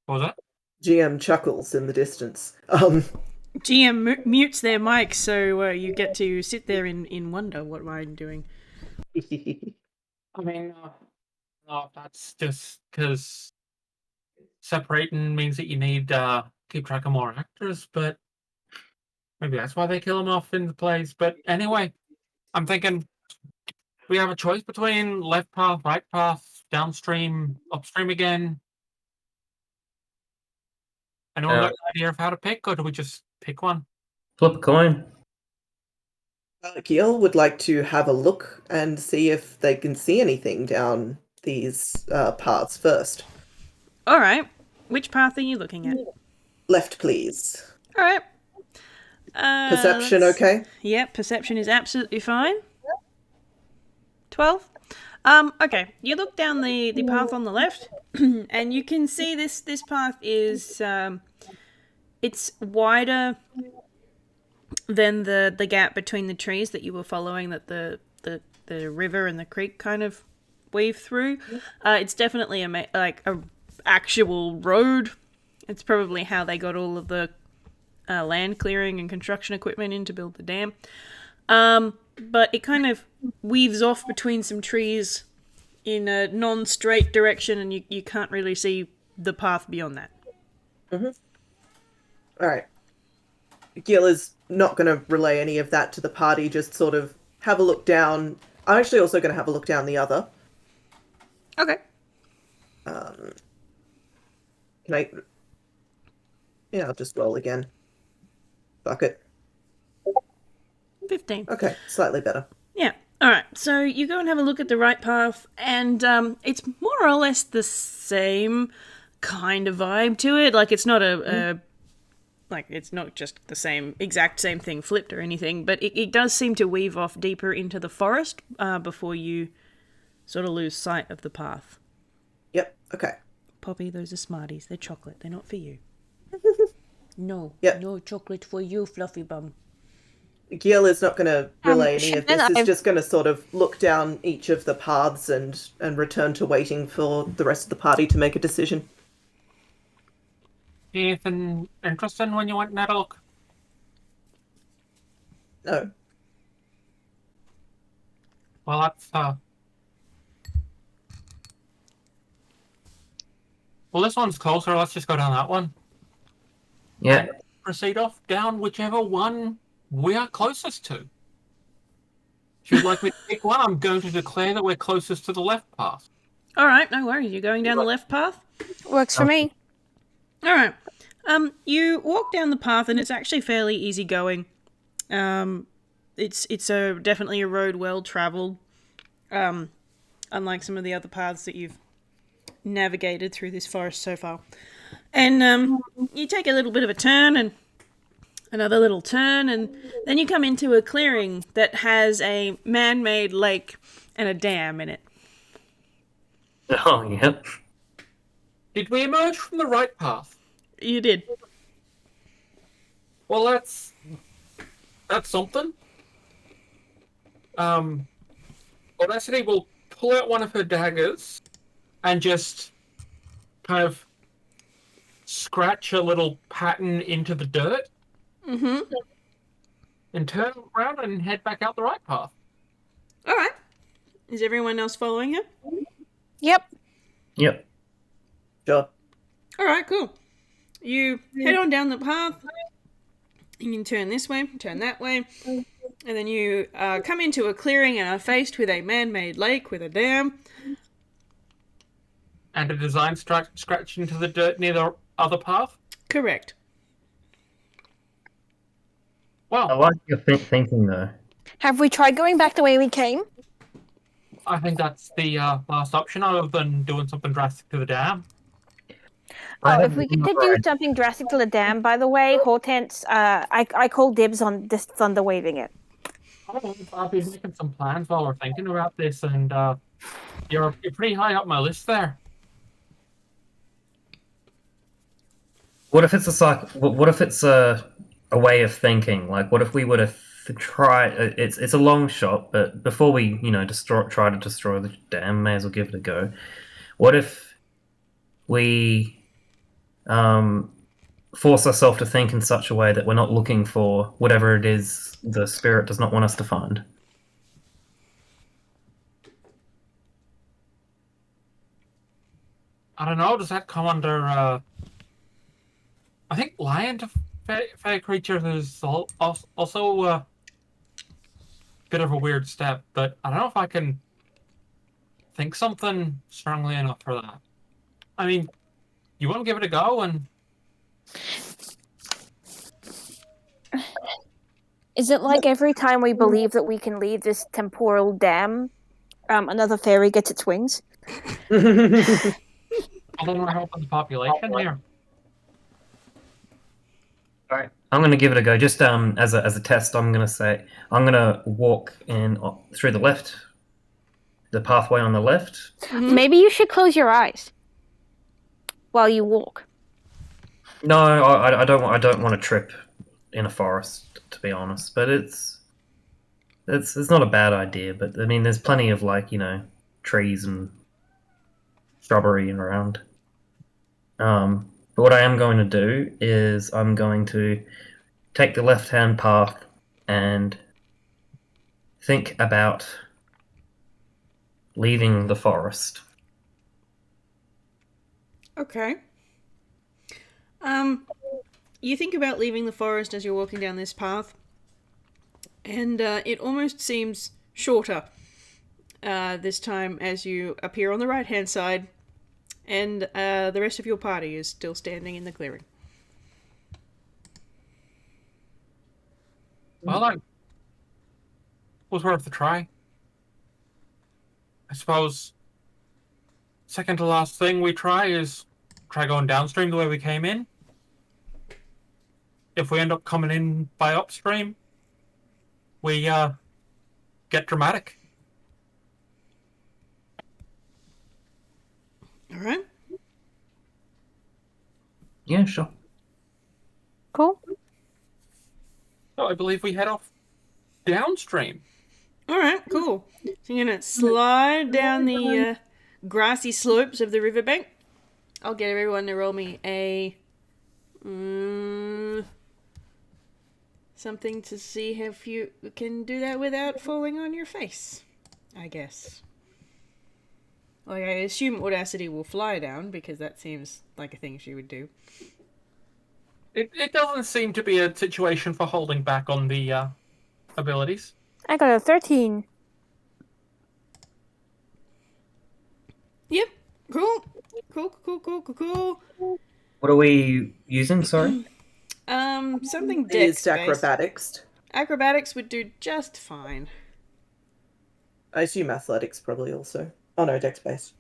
D: What was that?
C: GM chuckles in the distance.
A: GM mutes their mic, so you get to sit there in wonder what I'm doing.
D: I mean, no, that's just because separating means that you need keep track of more actors, but maybe that's why they kill them off in the plays. But anyway, I'm thinking we have a choice between left path, right path, downstream, upstream again. Anyone got an idea of how to pick, or do we just pick one?
B: Flip a coin.
C: Gil would like to have a look and see if they can see anything down these paths first.
A: All right. Which path are you looking at?
C: Left, please.
A: All right.
C: Perception, okay?
A: Yep, perception is absolutely fine. 12. Okay, you look down the path on the left, and you can see this path is it's wider than the gap between the trees that you were following, that the river and the creek kind of weave through. It's definitely a actual road. It's probably how they got all of the land clearing and construction equipment in to build the dam. But it kind of weaves off between some trees in a non-straight direction, and you can't really see the path beyond that.
C: All right. Gil is not going to relay any of that to the party, just sort of have a look down. I'm actually also going to have a look down the other.
A: Okay.
C: Can I... Yeah, I'll just roll again. Fuck it.
A: 15.
C: Okay, slightly better.
A: Yeah. All right. So you go and have a look at the right path, and it's more or less the same kind of vibe to it. Like, it's not it's not just the exact same thing flipped or anything, but it does seem to weave off deeper into the forest before you sort of lose sight of the path.
C: Yep, okay.
A: Poppy, those are Smarties. They're chocolate. They're not for you. No.
C: Yep.
A: No chocolate for you, Fluffy Bum.
C: Gil is not going to relay any of this.
E: Shannon,
C: He's just going to sort of look down each of the paths and return to waiting for the rest of the party to make a decision.
D: Anything interesting when you went and had a look?
C: No.
D: Well, that's well, this one's closer. Let's just go down that one.
B: Yeah.
D: Proceed off down whichever one we are closest to. If you'd like me to pick one, I'm going to declare that we're closest to the left path.
A: All right, no worries. You're going down the left path?
E: Works for me.
A: All right. You walk down the path, and it's actually fairly easy going. It's definitely a road well traveled. Unlike some of the other paths that you've navigated through this forest so far. And you take a little bit of a turn and another little turn, and then you come into a clearing that has a man-made lake and a dam in it.
B: Oh, yeah.
D: Did we emerge from the right path?
A: You did.
D: Well, that's something. Audacity will pull out one of her daggers and just kind of scratch a little pattern into the dirt.
A: Mm-hmm.
D: And turn around and head back out the right path.
A: All right. Is everyone else following her?
E: Yep.
B: Yep.
C: Sure.
A: All right, cool. You head on down the path. You can turn this way, turn that way. And then you come into a clearing and are faced with a man-made lake with a dam.
D: And a design scratch into the dirt near the other path?
A: Correct.
B: I
D: Well,
B: like your thinking, though.
E: Have we tried going back the way we came?
D: I think that's the last option other than doing something drastic to the dam.
E: Oh, if we get to do something drastic to the dam, by the way, Hortense, I call dibs on this thunder waving it.
D: I've been making some plans while we're thinking about this, and you're pretty high up my list there.
B: What if it's what if it's a way of thinking? Like, what if we were to try? It's a long shot, but before we try to destroy the dam, may as well give it a go. What if we force ourselves to think in such a way that we're not looking for whatever it is the spirit does not want us to find?
D: I don't know, does that come under... I think lion to fey creatures is also a bit of a weird step, but I don't know if I can think something strongly enough for that. I mean, you want to give it a go and...
E: Is it like every time we believe that we can leave this temporal dam, another fairy gets its wings?
D: Well, then we're helping the population here.
B: All right, I'm going to give it a go. Just as a test, I'm going to walk in through the pathway on the left.
E: Mm-hmm. Maybe you should close your eyes while you walk.
B: No, I don't want to trip in a forest to be honest. But it's not a bad idea. But I mean, there's plenty of trees and shrubbery around. But what I am going to do is I'm going to take the left-hand path and think about leaving the forest.
A: Okay. You think about leaving the forest as you're walking down this path, and it almost seems shorter this time as you appear on the right-hand side, and the rest of your party is still standing in the clearing.
D: Well, that was worth a try. I suppose second to last thing we try is try going downstream the way we came in. If we end up coming in by upstream, we get dramatic.
A: All right.
B: Yeah, sure.
E: Cool.
D: So I believe we head off downstream.
A: All right, cool. So you're going to slide down the grassy slopes of the riverbank. I'll get everyone to roll me a... something to see if you can do that without falling on your face, I guess. Like, I assume Audacity will fly down, because that seems like a thing she would do.
D: It doesn't seem to be a situation for holding back on the abilities.
E: I got a 13.
A: Yep. Cool. Cool.
B: What are we using? Sorry.
A: Something
C: It is
A: dex-based.
C: acrobatics.
A: Acrobatics would do just fine.
C: I assume athletics probably also. Oh no, dex based.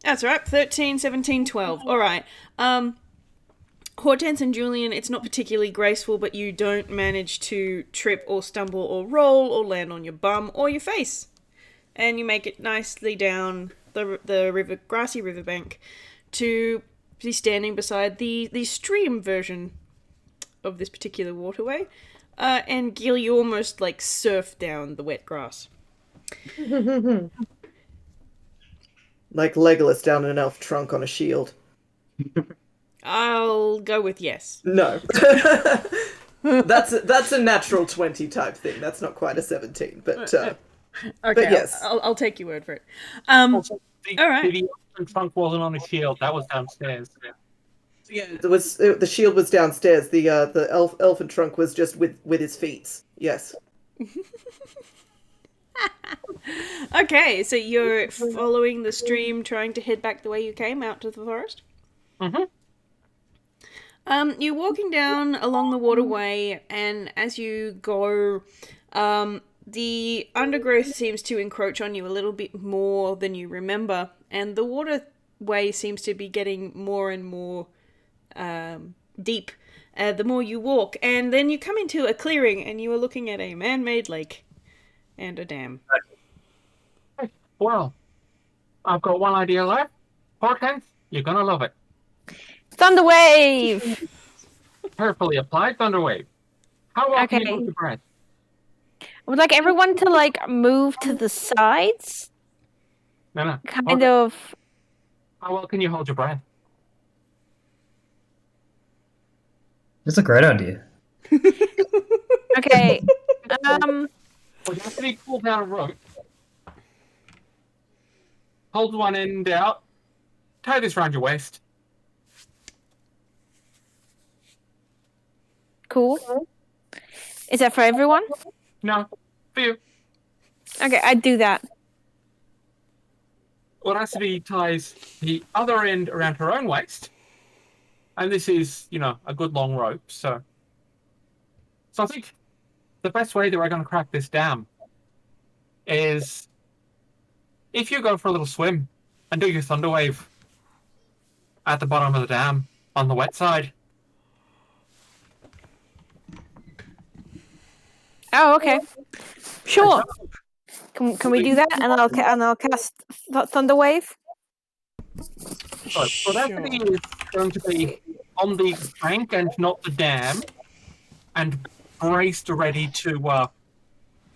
A: That's right. 13, 17, 12. All right. Hortense and Julian, it's not particularly graceful, but you don't manage to trip or stumble or roll or land on your bum or your face. And you make it nicely down the grassy riverbank to be standing beside the stream version of this particular waterway. And Gil, you almost surf down the wet grass.
C: Like Legolas down an elf trunk on a shield.
A: I'll go with yes.
C: No. That's a natural 20 type thing. That's not quite a 17, but
A: Okay,
C: but yes.
A: I'll take your word for it.
D: Also,
A: all right.
D: The elven trunk wasn't on a shield. That was downstairs.
C: Yeah, the shield was downstairs. The elfin trunk was just with his feet. Yes.
A: Okay, so you're following the stream, trying to head back the way you came out to the forest?
D: Mm-hmm.
A: You're walking down along the waterway, and as you go, the undergrowth seems to encroach on you a little bit more than you remember, and the waterway seems to be getting more and more deep the more you walk, and then you come into a clearing, and you are looking at a man-made lake and a dam.
D: Well, I've got one idea left. Hortense, you're gonna love it.
E: Thunderwave!
D: Carefully applied Thunderwave. How well can you
E: Okay.
D: hold your breath?
E: I would like everyone to move to the sides.
D: No.
E: Kind of.
D: How well can you hold your breath?
B: It's a great idea.
E: Okay.
D: Well, you have to pull down a rope. Hold one end out. Tie this around your waist.
E: Cool. Is that for everyone?
D: No, for you.
E: Okay, I'd do that.
D: Audacity ties the other end around her own waist. And this is, a good long rope, so I think the best way that we're going to crack this dam is if you go for a little swim and do your thunder wave at the bottom of the dam on the wet side.
E: Oh, okay. Sure. Can we do that? And I'll cast Thunderwave.
D: So Audacity is going to be on the bank and not the dam. and braced ready to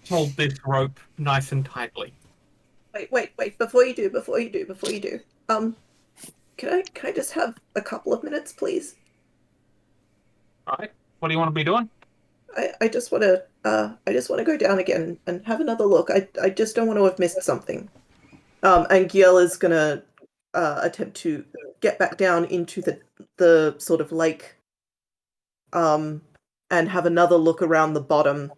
D: hold this rope nice and tightly.
C: Wait! Before you do, can I just have a couple of minutes, please?
D: All right. What do you want to be doing?
C: I just want to go down again and have another look. I just don't want to have missed something. And Giel is gonna attempt to get back down into the sort of lake, and have another look around the bottom.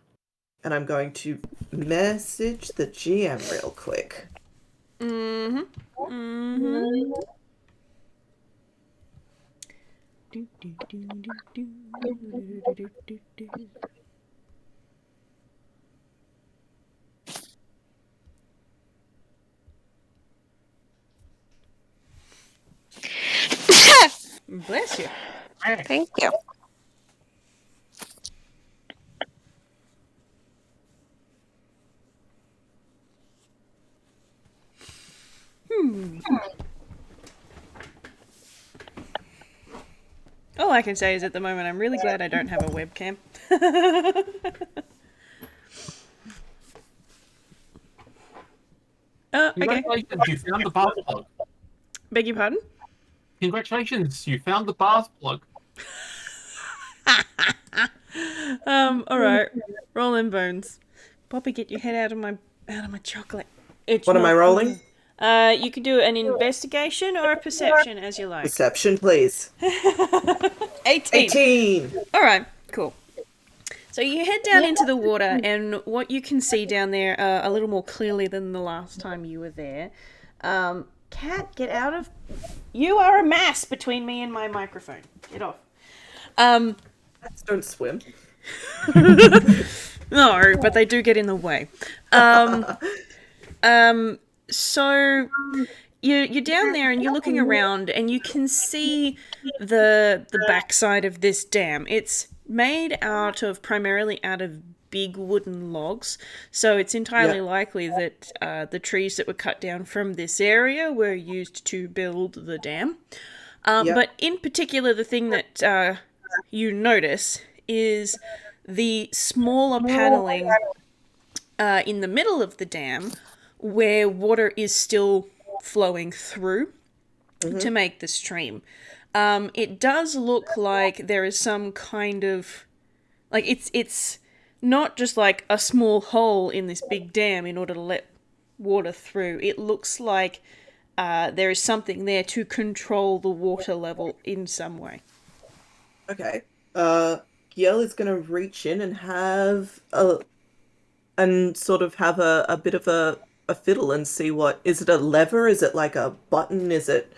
C: And I'm going to message the GM real quick.
A: Mm-hmm. Mm-hmm. Bless you.
E: Thank you.
A: All I can say is at the moment I'm really glad I don't have a webcam. Okay.
D: Congratulations, you found the bath plug.
A: Beg your pardon?
D: Congratulations, you found the bath plug.
A: Alright. Roll in bones. Poppy, get your head out of my chocolate. It's
C: What am
A: not
C: I rolling?
A: food. You can do an investigation or a perception as you like.
C: Perception, please.
A: 18.
C: 18!
A: Alright, cool. So you head down into the water, and what you can see down there a little more clearly than the last time you were there. Cat, get out of... You are a mass between me and my microphone. Get off.
C: Cats don't swim.
A: No, but they do get in the way. So you're down there and you're looking around and you can see the backside of this dam. It's made primarily out of big wooden logs, so it's entirely likely that the trees that were cut down from this area were used to build the dam. But in particular, the thing that you notice is the smaller paneling in the middle of the dam where water is still flowing through to make the stream. It does look like there is some kind of... Like, it's not just like a small hole in this big dam in order to let water through. It looks like there is something there to control the water level in some way.
C: Okay. Giel is going to reach in and have a bit of a fiddle and see what... Is it a lever? Is it like a button? Is it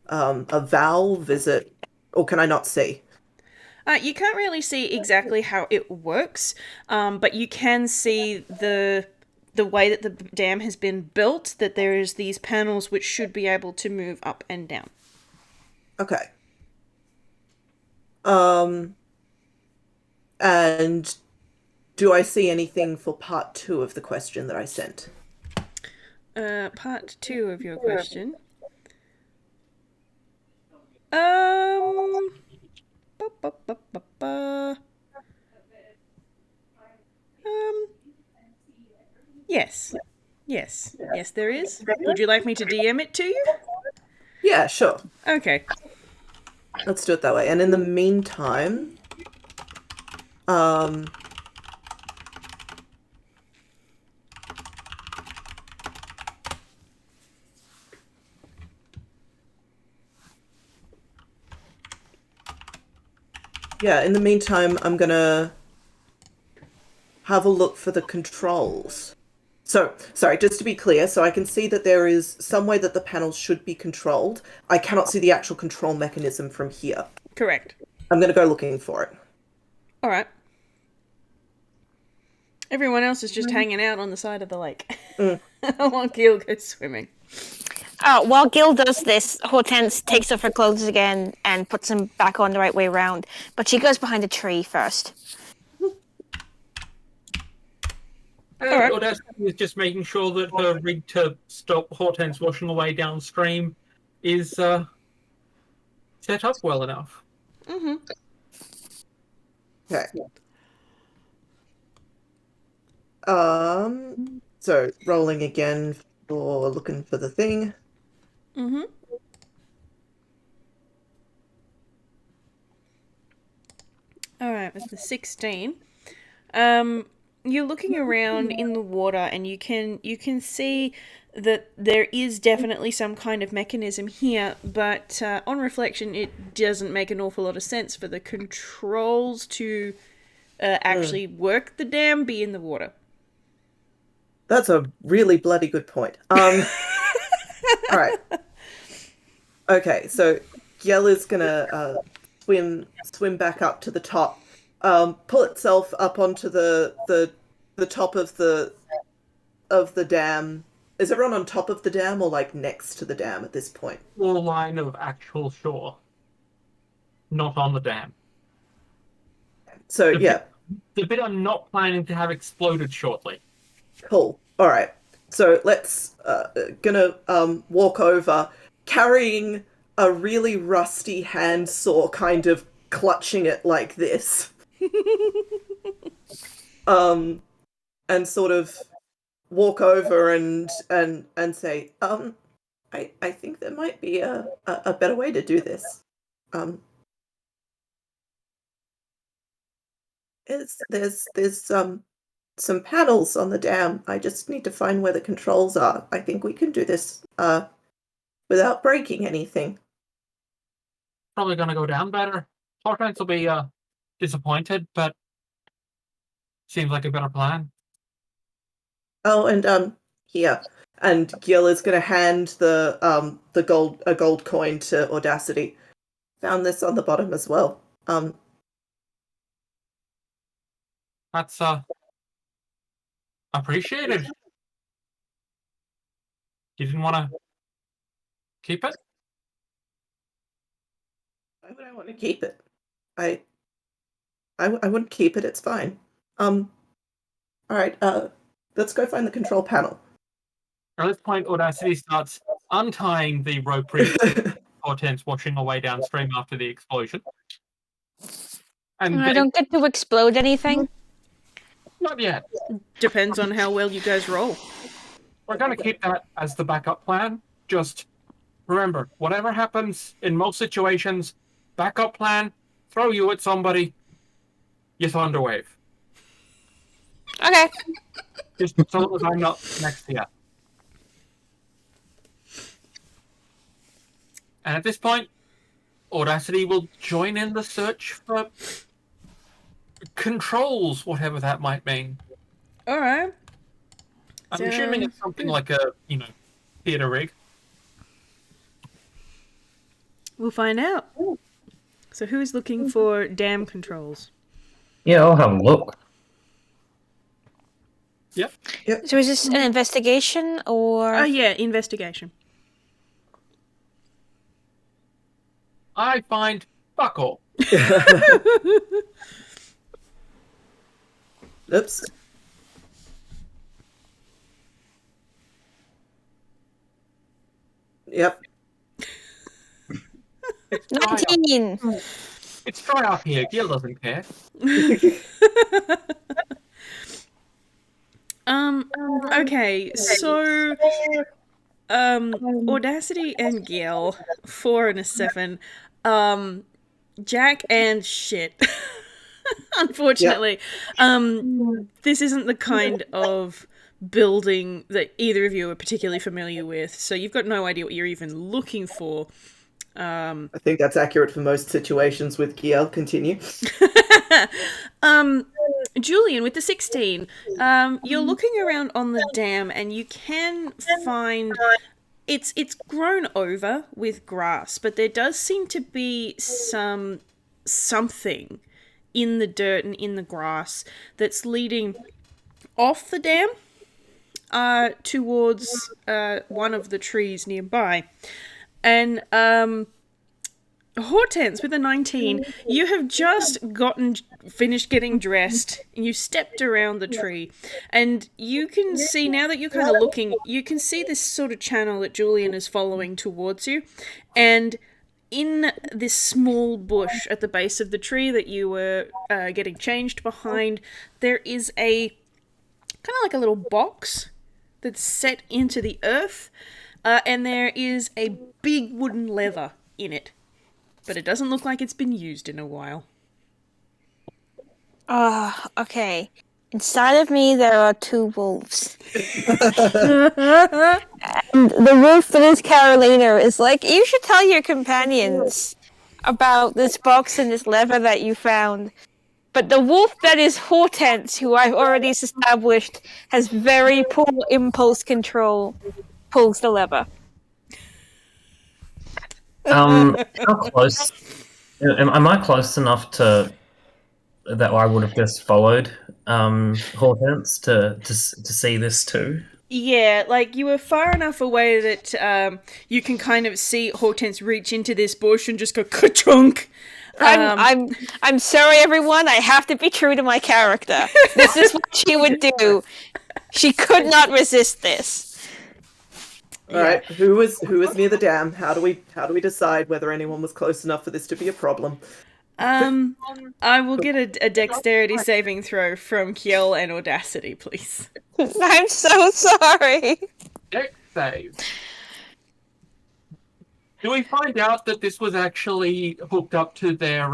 C: a valve? Is it... Or can I not see?
A: You can't really see exactly how it works, but you can see the way that the dam has been built, that there is these panels which should be able to move up and down.
C: Okay. And do I see anything for part 2 of the question that I sent?
A: Part 2 of your question. Yes. Yes, there is. Would you like me to DM it to you?
C: Yeah, sure.
A: Okay.
C: Let's do it that way. And in the meantime, I'm gonna have a look for the controls. So, sorry, just to be clear, so I can see that there is some way that the panels should be controlled. I cannot see the actual control mechanism from here.
A: Correct.
C: I'm gonna go looking for it.
A: All right. Everyone else is just hanging out on the side of the lake while Gil goes swimming.
E: While Gil does this, Hortense takes off her clothes again and puts them back on the right way around. But she goes behind a tree first.
D: Audacity is just making sure that her rig to stop Hortense washing away downstream is set up well enough.
A: Mm-hmm.
C: Okay. So rolling again for looking for the thing.
A: Mm-hmm. All right, with the 16. You're looking around in the water, and you can see that there is definitely some kind of mechanism here, but on reflection, it doesn't make an awful lot of sense for the controls to actually work the dam be in the water.
C: That's a really bloody good point. All right. Okay, so Giel is gonna swim back up to the top, pull itself up onto the top of the dam. Is everyone on top of the dam or like next to the dam at this point?
D: Full line of actual shore, not on the dam.
C: So
D: The
C: yeah,
D: the bit I'm not planning to have exploded shortly.
C: cool. All right. So let's gonna walk over carrying a really rusty handsaw, kind of clutching it like this. Um, and sort of walk over and say, I think there might be a better way to do this. Um, there's some panels on the dam. I just need to find where the controls are. I think we can do this without breaking anything.
D: Probably gonna go down better. Hortense will be disappointed, but seems like a better plan.
C: Oh, and here. And Gil is gonna hand the gold coin to Audacity. Found this on the bottom as well.
D: That's appreciated. You didn't want to keep it?
C: Why would I want to keep it? I I wouldn't keep it. It's fine. All right. Let's go find the control panel.
D: At this point, Audacity starts untying the rope previously Hortense watching her way downstream after the explosion. And
E: I don't get to explode anything.
D: not yet.
A: Depends on how well you guys roll.
D: We're going to keep that as the backup plan. Just remember, whatever happens in most situations, backup plan, throw you at somebody, you thunderwave.
E: Okay.
D: Just so long as I'm not next to you. And at this point, Audacity will join in the search for controls, whatever that might mean.
A: All right.
D: I'm assuming it's something like a, theater rig.
A: We'll find out. So who's looking for dam controls?
B: Yeah, I'll have a look.
D: Yep.
E: So is this an investigation or?
A: Oh yeah, investigation.
D: I find fuck all.
C: Oops. Yep.
D: It's dry up.
E: 19.
D: It's dry up here. Gil doesn't care.
A: Okay, so Audacity and Gil, 4 and a 7. Jack and shit. Unfortunately. This isn't the kind of building that either of you are particularly familiar with, so you've got no idea what you're even looking for.
C: I think that's accurate for most situations with Giel. Continue.
A: Julian, with the 16, you're looking around on the dam and you can find it's grown over with grass, but there does seem to be something in the dirt and in the grass that's leading off the dam towards one of the trees nearby. And Hortense, with a 19, you have just finished getting dressed, and you stepped around the tree, and you can see, now that you're kind of looking, you can see this sort of channel that Julian is following towards you, and in this small bush at the base of the tree that you were getting changed behind, there is a kind of like a little box that's set into the earth, and there is a big wooden lever in it, but it doesn't look like it's been used in a while.
E: Okay. Inside of me, there are 2 wolves. And the wolf that is Carolina is like, you should tell your companions about this box and this lever that you found. But the wolf that is Hortense, who I've already established has very poor impulse control, pulls the lever.
B: How close? Am I close enough to that I would have just followed Hortense to see this too?
A: Yeah, like you were far enough away that you can kind of see Hortense reach into this bush and just go ka-chunk.
E: I'm sorry, everyone. I have to be true to my character. This is what she would do. She could not resist this.
C: All right, who was near the dam? How do we decide whether anyone was close enough for this to be a problem?
A: I will get a dexterity saving throw from Kiel and Audacity, please.
E: I'm so sorry.
D: Dex save. Do we find out that this was actually hooked up to their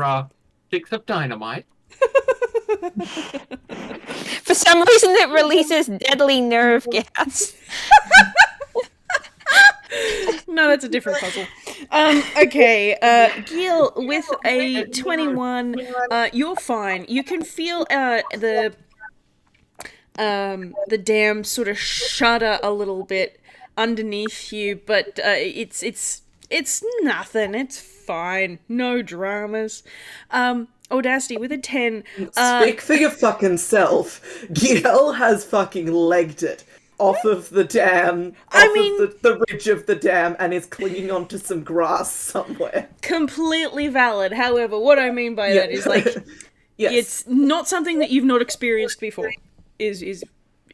D: sticks of dynamite?
E: For some reason, it releases deadly nerve gas.
A: No, that's a different puzzle. Okay, Gil, with a 21, you're fine. You can feel the dam sort of shudder a little bit underneath you, but it's nothing. It's fine. No dramas. Audacity with a 10.
C: Speak for your fucking self. Giel has fucking legged it off of the dam, the ridge of the dam, and is clinging onto some grass somewhere.
A: Completely valid. However, what I mean by that is like,
C: yes.
A: It's not something that you've not experienced before. Is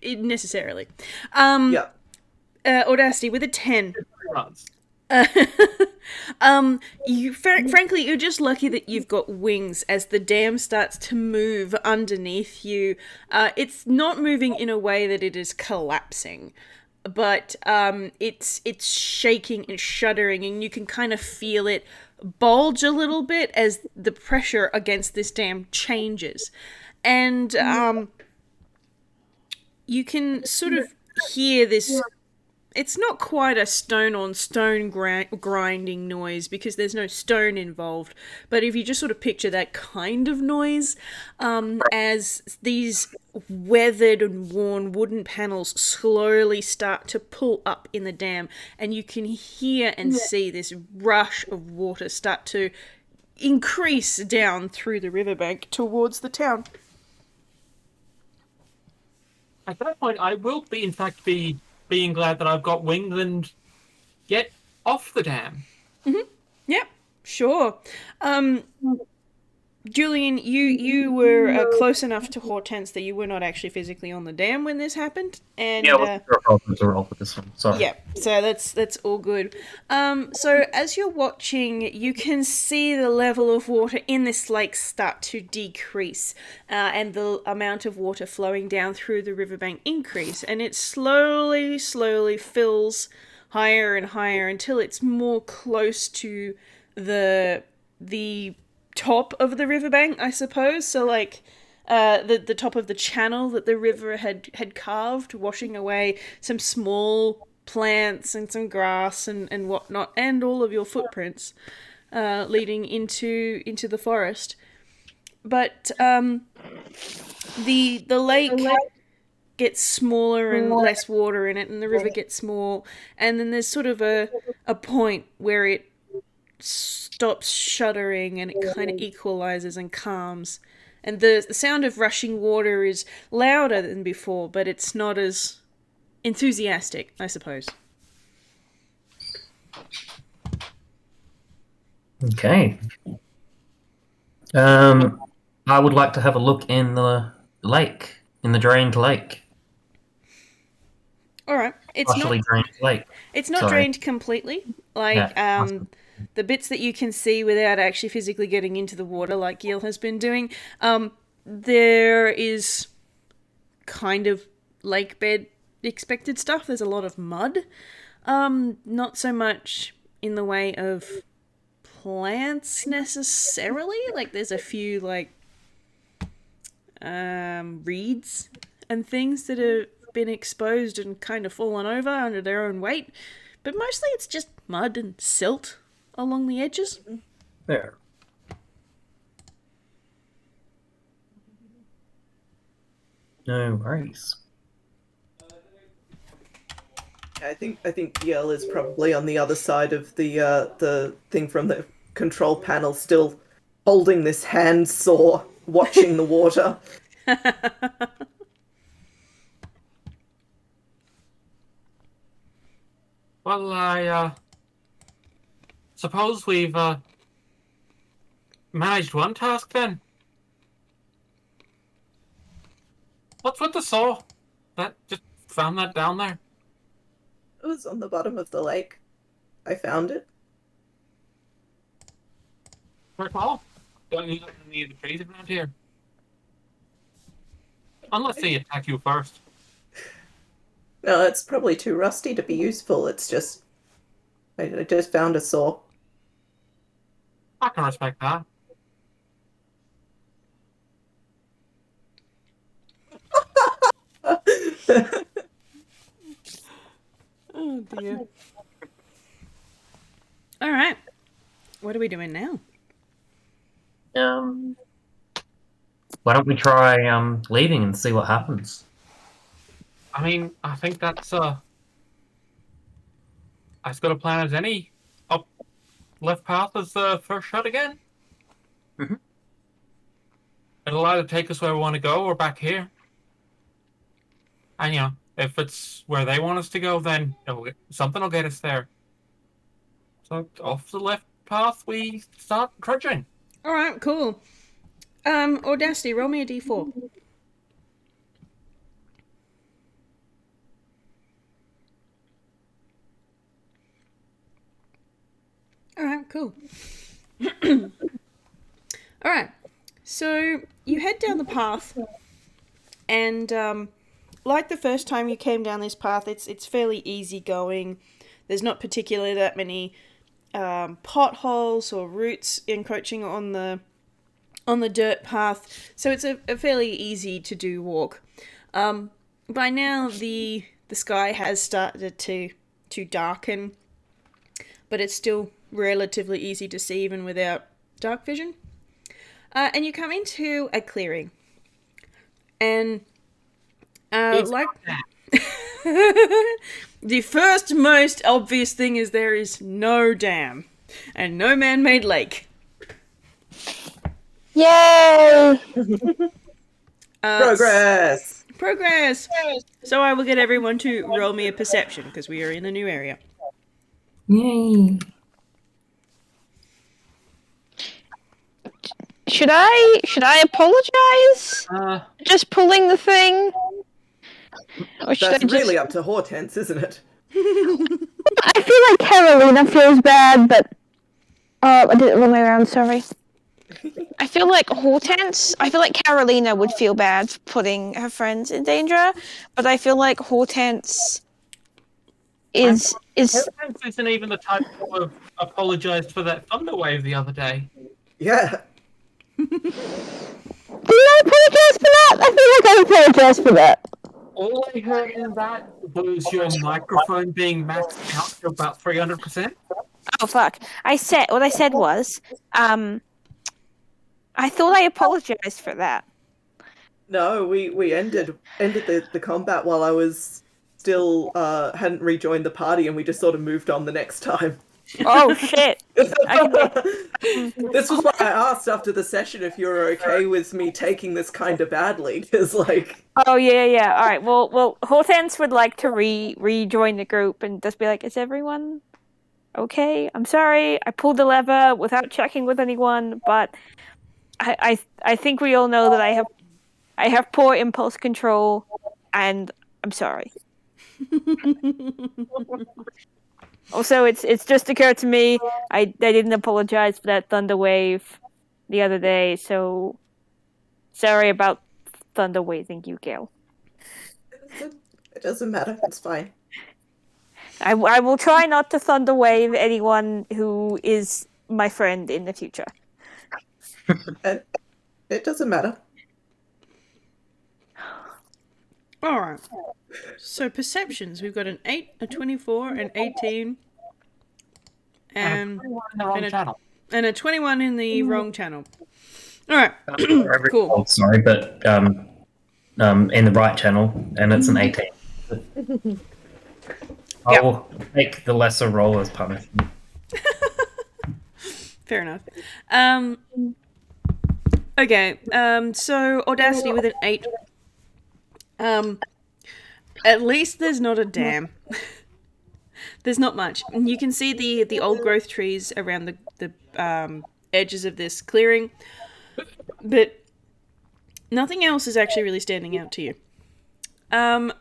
A: it necessarily? Audacity with a 10. Frankly, you're just lucky that you've got wings as the dam starts to move underneath you. It's not moving in a way that it is collapsing, but it's shaking and shuddering, and you can kind of feel it bulge a little bit as the pressure against this dam changes. And you can sort of hear this. It's not quite a stone-on-stone grinding noise because there's no stone involved, but if you just sort of picture that kind of noise, as these weathered and worn wooden panels slowly start to pull up in the dam, and you can hear and see this rush of water start to increase down through the riverbank towards the town.
D: At that point, I will be being glad that I've got wings and get off the dam.
A: Mm-hmm. Yep, sure. Julian, you were close enough to Hortense that you were not actually physically on the dam when this happened, and
B: Yeah, I wasn't sure roll with this one. Sorry.
A: yeah, so that's all good. So as you're watching, you can see the level of water in this lake start to decrease, and the amount of water flowing down through the riverbank increase, and it slowly fills higher and higher until it's more close to the top of the riverbank, I suppose. So like the top of the channel that the river had carved, washing away some small plants and some grass and whatnot, and all of your footprints leading into the forest. But the lake gets smaller and less water in it, and the river gets small, and then there's sort of a point where it stops shuddering and it kind of equalizes and calms, and the sound of rushing water is louder than before, but it's not as enthusiastic, I suppose.
B: Okay. I would like to have a look in the lake, in the drained lake.
A: All right,
B: Partially drained lake.
A: It's not
B: Sorry.
A: drained completely. Like the bits that you can see without actually physically getting into the water, like Gil has been doing. There is kind of lake bed expected stuff. There's a lot of mud. Not so much in the way of plants necessarily. Like there's a few like reeds and things that have been exposed and kind of fallen over under their own weight. But mostly it's just mud and silt along the edges.
B: There. No worries.
C: I think Yell is probably on the other side of the thing from the control panel, still holding this handsaw, watching the water.
D: Well, I suppose we've managed one task then. What's with the saw? That just found that down there.
C: It was on the bottom of the lake. I found it.
D: Recall? Don't use any of the trees around here. Unless they attack you first.
C: No, it's probably too rusty to be useful. It's just... I just found a saw.
D: I can respect that.
A: Oh dear. Alright. What are we doing now?
B: Why don't we try leaving and see what happens?
D: I mean, I think that's as good a plan as any. Up left path is the first shot again.
B: Mhm.
D: It'll either take us where we want to go or back here. And you know, if it's where they want us to go, then something will get us there. So off the left path we start trudging.
A: Alright, cool. Audacity, roll me a d4. Alright, cool. Alright, so you head down the path, and like the first time you came down this path, it's fairly easy going. There's not particularly that many potholes or roots encroaching on the dirt path, so it's a fairly easy to do walk. By now the sky has started to darken, but it's still relatively easy to see even without dark vision. And you come into a clearing, and like the first most obvious thing is there is no dam and no man-made lake.
E: Yay!
C: Progress!
A: Progress! So I will get everyone to roll me a perception, because we are in a new area.
B: Yay!
E: Should I apologize? Just pulling the thing? Or should
C: That's
E: I just...
C: really up to Hortense, isn't it?
E: I feel like Carolina feels bad, but... Oh, I did it the wrong way around, sorry. I feel like Carolina would feel bad for putting her friends in danger, but I feel like Hortense is...
D: Hortense isn't even the type who have apologized for that thunder wave the other day.
C: Yeah.
E: Did I apologize for that? I feel like I apologized for that.
D: All I heard in that was your microphone being maxed out to about 300%.
E: Oh fuck! What I said was, I thought I apologized for that.
C: No, we ended the combat while I was still hadn't rejoined the party, and we just sort of moved on the next time.
E: Oh shit!
C: This was why I asked after the session if you were okay with me taking this kind of badly, because like.
E: Oh yeah. All right. Well, Hortense would like to rejoin the group and just be like, "Is everyone okay? I'm sorry, I pulled the lever without checking with anyone, but I think we all know that I have poor impulse control, and I'm sorry." Also, it's just occurred to me I didn't apologize for that thunder wave the other day, so sorry about thunder waving you, Gail.
C: It doesn't matter. It's fine.
E: I will try not to thunder wave anyone who is my friend in the future.
C: And it doesn't matter.
A: All right. So perceptions, we've got an 8, a 24, an 18, and
D: in the wrong
A: and a-
D: channel.
A: and a 21 in the wrong channel. All right.
B: Every
A: Cool.
B: roll, sorry, but in the right channel, and it's an 18.
A: Yep.
B: I'll take the lesser roll as punishment.
A: Fair enough. Okay. So Audacity with an 8. At least there's not a dam. There's not much. And you can see the old growth trees around the edges of this clearing, but nothing else is actually really standing out to you.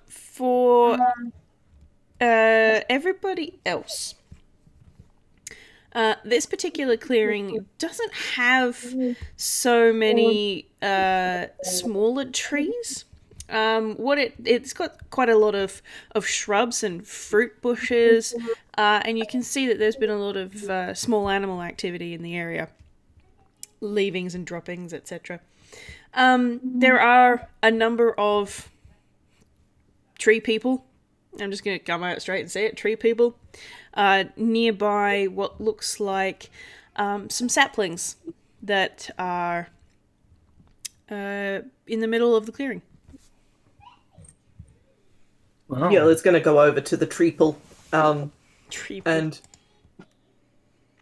A: For everybody else, this particular clearing doesn't have so many smaller trees. It's got quite a lot of shrubs and fruit bushes, and you can see that there's been a lot of small animal activity in the area, leavings and droppings, etc. There are a number of tree people. I'm just going to come out straight and say it. Tree people nearby what looks like some saplings that are in the middle of the clearing.
B: Wow.
C: Yeah, it's going to go over to the treeple,
A: Tree
C: and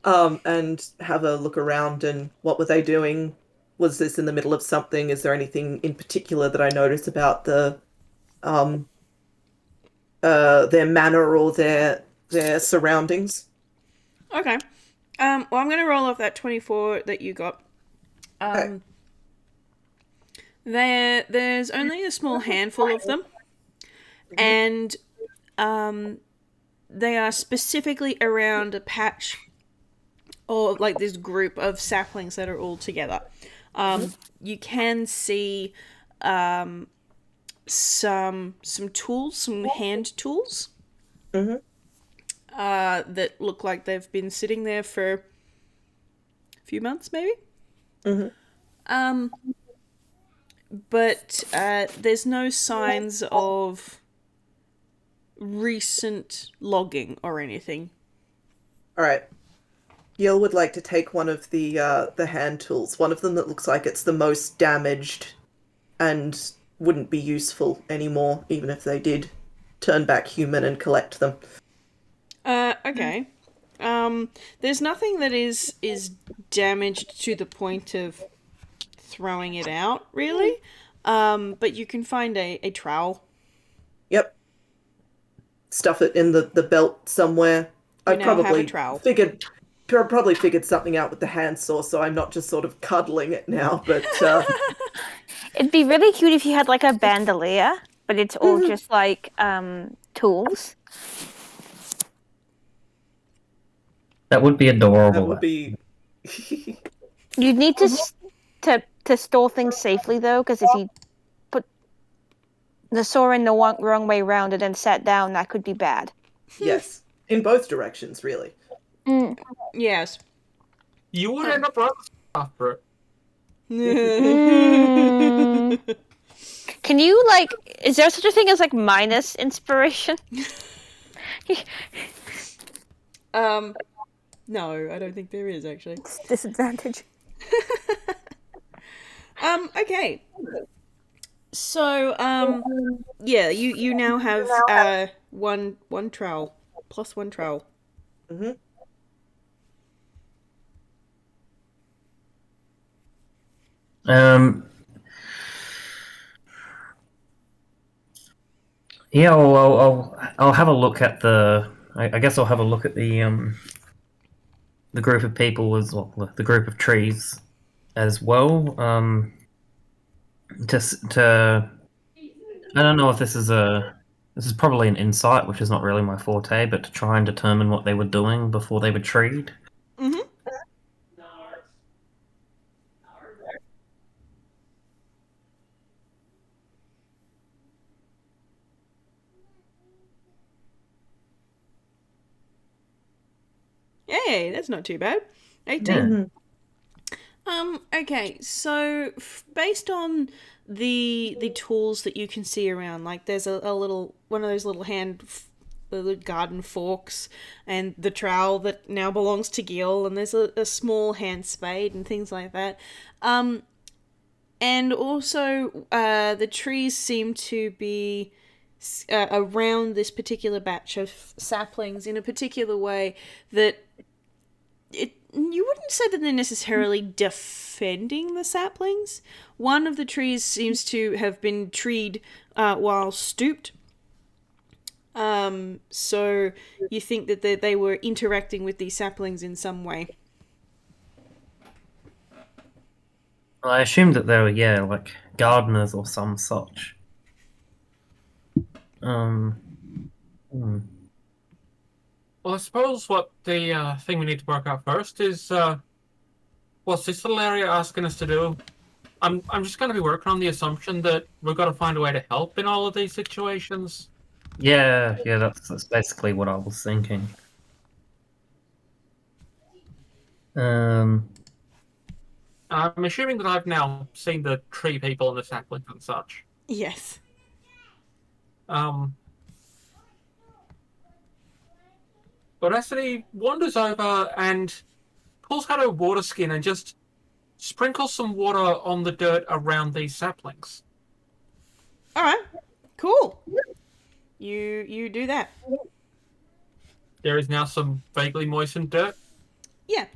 C: have a look around. And what were they doing? Was this in the middle of something? Is there anything in particular that I notice about their manner or their surroundings?
A: Okay. Well, I'm going to roll off that 24 that you got.
C: Okay.
A: There's only a small handful of them, and they are specifically around a patch or like this group of saplings that are all together. You can see some tools, some hand tools, that look like they've been sitting there for a few months, maybe. But there's no signs of recent logging or anything.
C: All right. Yale would like to take one of the hand tools, one of them that looks like it's the most damaged and wouldn't be useful anymore, even if they did turn back human and collect them.
A: Okay. There's nothing that is damaged to the point of throwing it out, really. But you can find a trowel.
C: Yep. Stuff it in the belt somewhere. I
A: now have a
C: probably
A: trowel.
C: probably figured something out with the handsaw, so I'm not just sort of cuddling it now, but
E: It'd be really cute if you had like a bandolier, but it's all just like tools.
B: That would be adorable.
C: that would be
E: You'd need to store things safely though, because if you put the saw in the wrong way round and then sat down, that could be bad.
C: yes, in both directions, really.
A: Yes.
D: You would end up right after it.
E: Can you is there such a thing as like minus inspiration?
A: No, I don't think there is actually.
E: Disadvantage.
A: Okay. So, yeah, you now have one trowel plus one trowel.
B: Yeah, I'll have a look at the. I guess I'll have a look at the group of people as well, the group of trees as well. To I don't know if this is probably an insight, which is not really my forte, but to try and determine what they were doing before they were treed.
A: Hey, that's not too bad. 18.
B: Yeah.
A: Okay, so based on the tools that you can see around, like there's a little one of those little the garden forks, and the trowel that now belongs to Gil, and there's a small hand spade and things like that. And also the trees seem to be around this particular batch of saplings in a particular way that you wouldn't say that they're necessarily defending the saplings. One of the trees seems to have been treed while stooped. So you think that they were interacting with these saplings in some way.
B: I assumed that they were, like gardeners or some such. Hmm.
D: Well, I suppose what the thing we need to work out first is what's this little area asking us to do? I'm just going to be working on the assumption that we've got to find a way to help in all of these situations.
B: Yeah, that's basically what I was thinking.
D: I'm assuming that I've now seen the tree people and the saplings and such.
A: Yes.
D: But Acidity wanders over and pulls out a water skin and just sprinkles some water on the dirt around these saplings.
A: All right. Cool. You do that.
D: There is now some vaguely moistened dirt.
A: Yeah.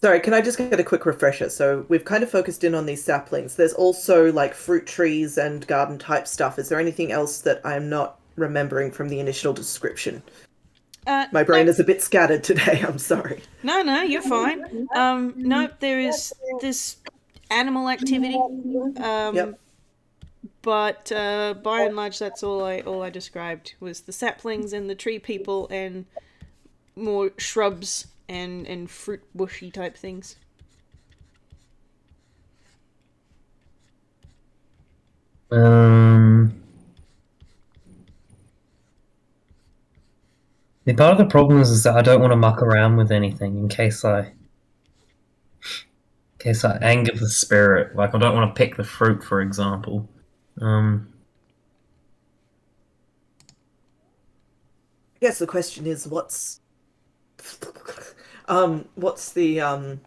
C: Sorry, can I just get a quick refresher? So we've kind of focused in on these saplings. There's also like fruit trees and garden type stuff. Is there anything else that I'm not remembering from the initial description? My brain is a bit scattered today. I'm sorry.
A: No, you're fine. No, there is this animal activity.
C: Yep.
A: But by and large, that's all I described was the saplings and the tree people and more shrubs and fruit bushy type things.
B: Part of the problem is that I don't want to muck around with anything in case I anger the spirit. Like I don't want to pick the fruit, for example.
C: I guess the question is what's the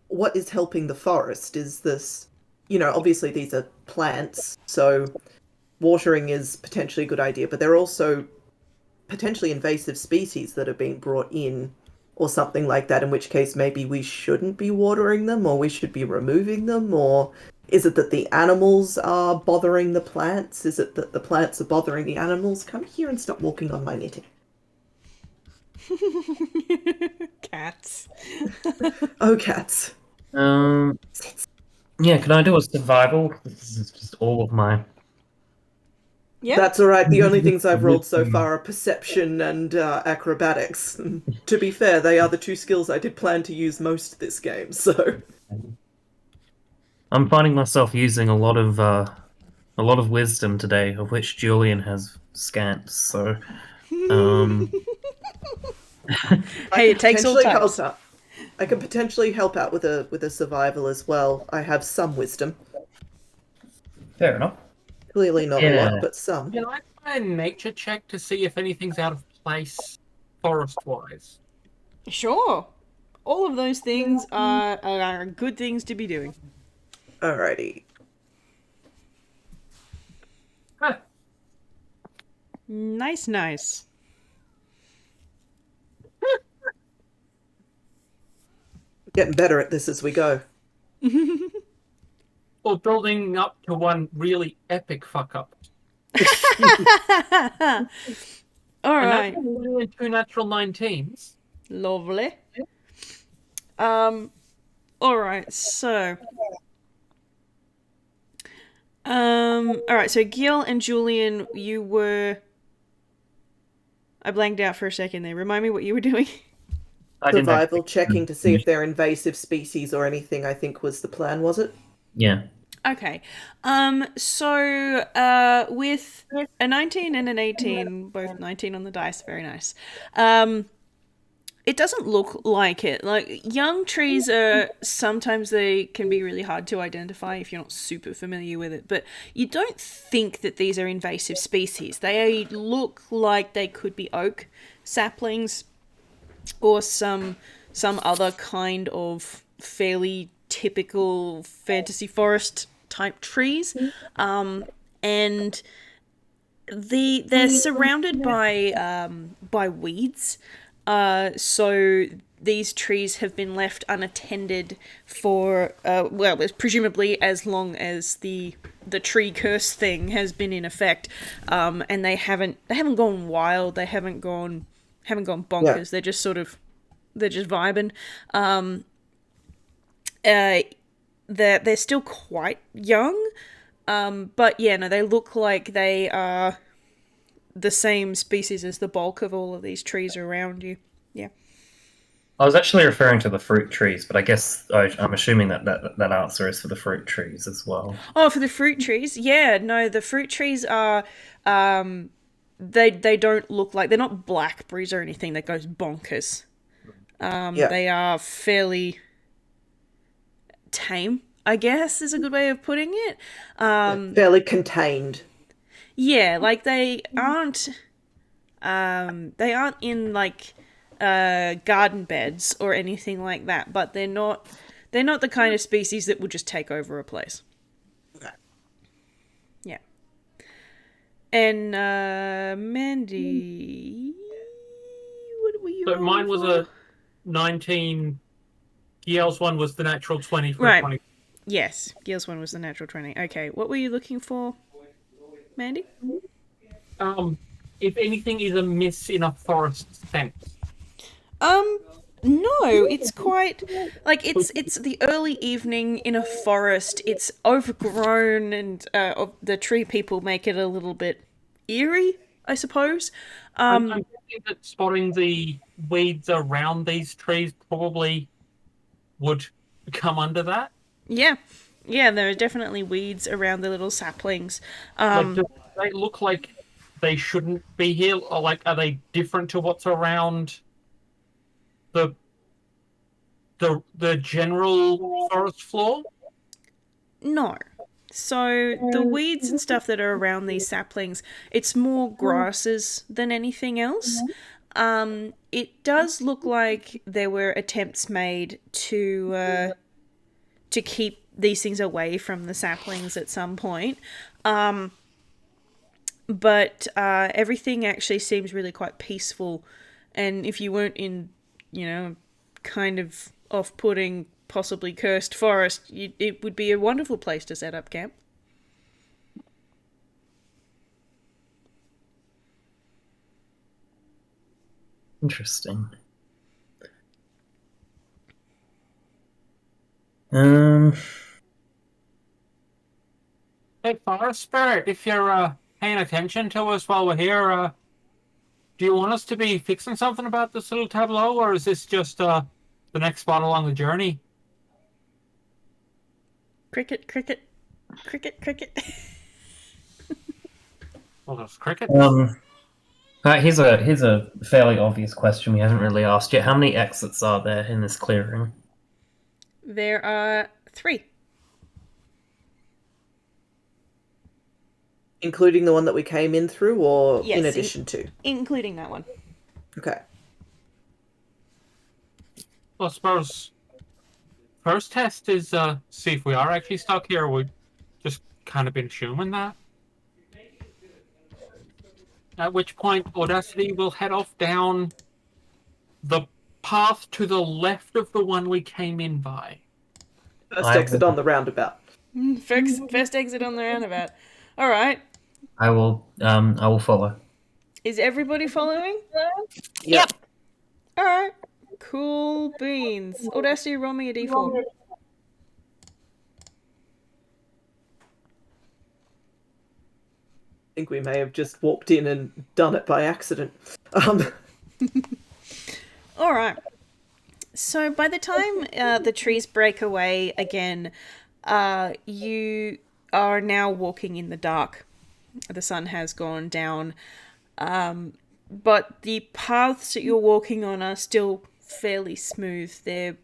C: what is helping the forest? Is this, obviously these are plants, so watering is potentially a good idea, but there are also potentially invasive species that are being brought in or something like that, in which case maybe we shouldn't be watering them or we should be removing them, or is it that the animals are bothering the plants? Is it that the plants are bothering the animals? Come here and stop walking on my knitting.
A: Cats.
C: Oh, cats.
B: Yeah, can I do a survival? This is just all of my...
A: Yeah.
C: That's all right. The only things I've rolled so far are perception and acrobatics. To be fair, they are the two skills I did plan to use most this game, so...
B: I'm finding myself using a lot of wisdom today, of which Julian has scant, so...
A: Hey, it takes all types.
C: I can potentially help out with a survival as well. I have some wisdom.
B: Fair enough.
C: Clearly not a lot, but some.
D: Can I try a nature check to see if anything's out of place forest-wise?
A: Sure. All of those things are good things to be doing.
C: Alrighty.
D: Huh.
A: Nice.
C: Getting better at this as we go.
D: Or building up to one really epic fuck-up.
A: All right.
D: And 2 natural 19s.
A: Lovely. All right, so... all right, so Gil and Julian, you were... I blanked out for a second there. Remind me what you were doing.
C: Survival checking to see if they're invasive species or anything, I think was the plan, was it?
B: Yeah.
A: Okay. So with a 19 and an 18, both 19 on the dice, very nice. It doesn't look like it. Like, young trees are sometimes they can be really hard to identify if you're not super familiar with it, but you don't think that these are invasive species. They look like they could be oak saplings or some other kind of fairly typical fantasy forest type trees. And they're surrounded by weeds. So these trees have been left unattended for presumably as long as the tree curse thing has been in effect, and they haven't gone wild. They haven't gone bonkers.
C: Yeah.
A: They're just vibing. They're still quite young, but yeah, no, they look like they are the same species as the bulk of all of these trees around you. Yeah.
B: I was actually referring to the fruit trees, but I guess I'm assuming that answer is for the fruit trees as well.
A: Oh, for the fruit trees? Yeah, no, the fruit trees are they don't look like, they're not blackberries or anything that goes bonkers.
C: Yeah.
A: They are fairly tame, I guess is a good way of putting it.
C: Fairly contained.
A: Yeah, like they aren't in like garden beds or anything like that, but they're not the kind of species that would just take over a place.
C: Okay.
A: Yeah. And Mandy, what were you
D: So
A: rolling
D: mine was
A: for?
D: a 19. Yale's one was the natural 20 for
A: Right.
D: 20.
A: Yes, Gil's one was the natural 20. Okay, what were you looking for, Mandy?
D: If anything is amiss in a forest sense.
A: No, it's quite like it's the early evening in a forest. It's overgrown, and the tree people make it a little bit eerie, I suppose.
D: I'm guessing that spotting the weeds around these trees probably would come under that.
A: Yeah, there are definitely weeds around the little saplings.
D: Like, do they look like they shouldn't be here, or like, are they different to what's around the general forest floor?
A: No. So the weeds and stuff that are around these saplings, it's more grasses than anything else. It does look like there were attempts made to keep these things away from the saplings at some point. But everything actually seems really quite peaceful. And if you weren't in, kind of off-putting, possibly cursed forest, it would be a wonderful place to set up camp.
B: Interesting.
D: Hey, forest spirit, if you're paying attention to us while we're here, do you want us to be fixing something about this little tableau, or is this just the next spot along the journey?
A: Cricket, cricket, cricket, cricket.
D: Well, there's crickets.
B: Here's a fairly obvious question we haven't really asked yet. How many exits are there in this clearing?
A: There are 3.
C: Including the one that we came in through, or
A: Yes,
C: in addition to?
A: Including that one.
C: Okay.
D: Well, I suppose first test is see if we are actually stuck here. We've just kind of been assuming that. At which point, Audacity will head off down the path to the left of the one we came in by.
C: First exit on the roundabout.
A: First exit on the roundabout. All right.
B: I will follow.
A: Is everybody following?
C: Yep.
A: All right. Cool beans. Audacity, roll me a d4.
C: I think we may have just walked in and done it by accident.
A: All right. So by the time the trees break away again, you are now walking in the dark. The sun has gone down, but the paths that you're walking on are still fairly smooth. They're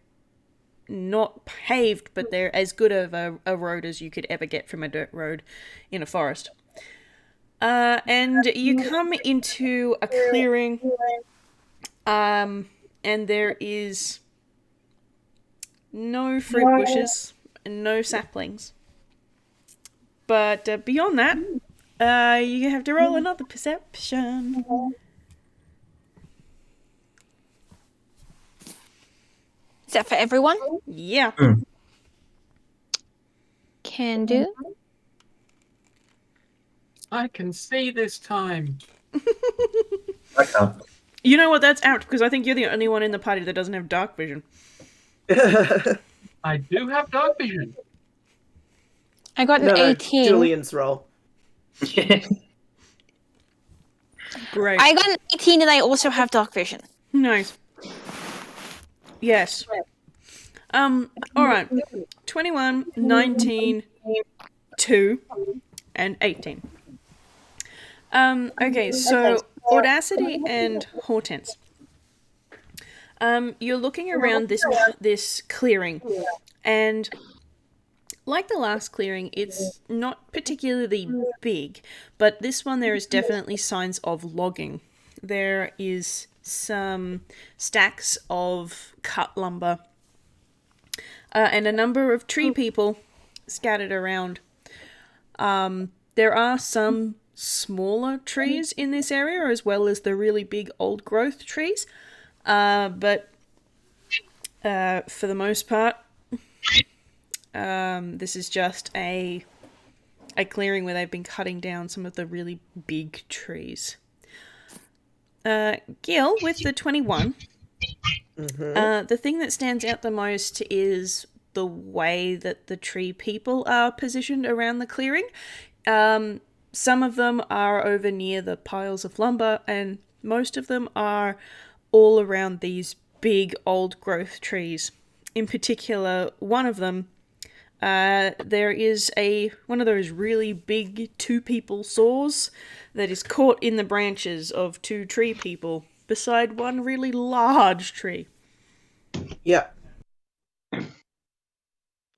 A: not paved, but they're as good of a road as you could ever get from a dirt road in a forest. And you come into a clearing, and there is no fruit bushes and no saplings. But beyond that, you have to roll another perception.
E: Is that for everyone?
A: Yeah.
E: Can do.
D: I can see this time.
B: I can't.
A: You know what? That's out because I think you're the only one in the party that doesn't have dark vision.
D: I do have dark vision.
E: I got an
C: No,
E: 18.
C: Julian's roll.
A: Great.
E: I got an 18 and I also have dark vision.
A: Nice. Yes. Alright. 21, 19, 2, and 18. Okay, so Audacity and Hortense. You're looking around this clearing, and like the last clearing, it's not particularly big, but this one there is definitely signs of logging. There is some stacks of cut lumber, and a number of tree people scattered around. There are some smaller trees in this area, as well as the really big old growth trees. But for the most part, this is just a clearing where they've been cutting down some of the really big trees. Gil, with the 21, the thing that stands out the most is the way that the tree people are positioned around the clearing. Some of them are over near the piles of lumber, and most of them are all around these big old growth trees. In particular, one of them, there is one of those really big two-people saws that is caught in the branches of two tree people beside one really large tree.
C: Yeah.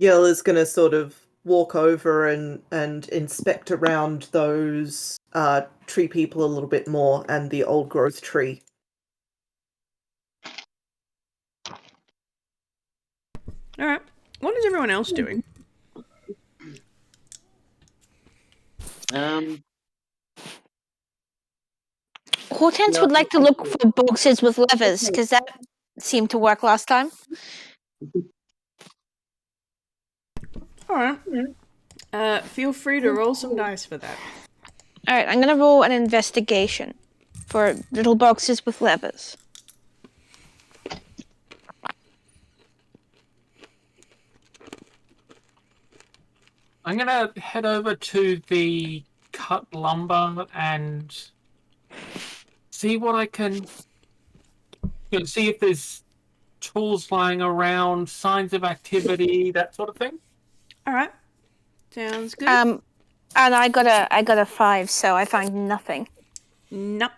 C: Yell is going to sort of walk over and inspect around those tree people a little bit more and the old growth tree.
A: Alright, what is everyone else doing?
E: Hortense would like to look for boxes with levers, because that seemed to work last time.
A: Alright. Feel free to roll some dice for that.
E: Alright, I'm gonna roll an investigation for little boxes with levers.
D: I'm gonna head over to the cut lumber and see what I can see if there's tools lying around, signs of activity, that sort of thing.
A: Alright. Sounds good.
E: And I got a 5, so I find nothing.
A: Nope.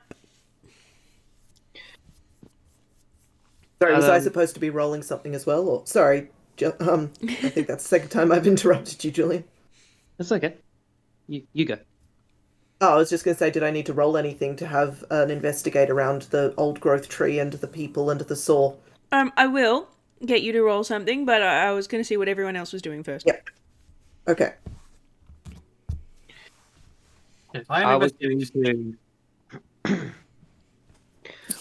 C: Sorry, was I supposed to be rolling something as well? Or sorry, I think that's the second time I've interrupted you, Julian.
F: That's okay. You go.
C: Oh, I was just going to say, did I need to roll anything to have an investigate around the old growth tree and the people and the saw?
A: I will get you to roll something, but I was going to see what everyone else was doing first.
C: Yep. Okay.
D: Yes,
F: I was going to.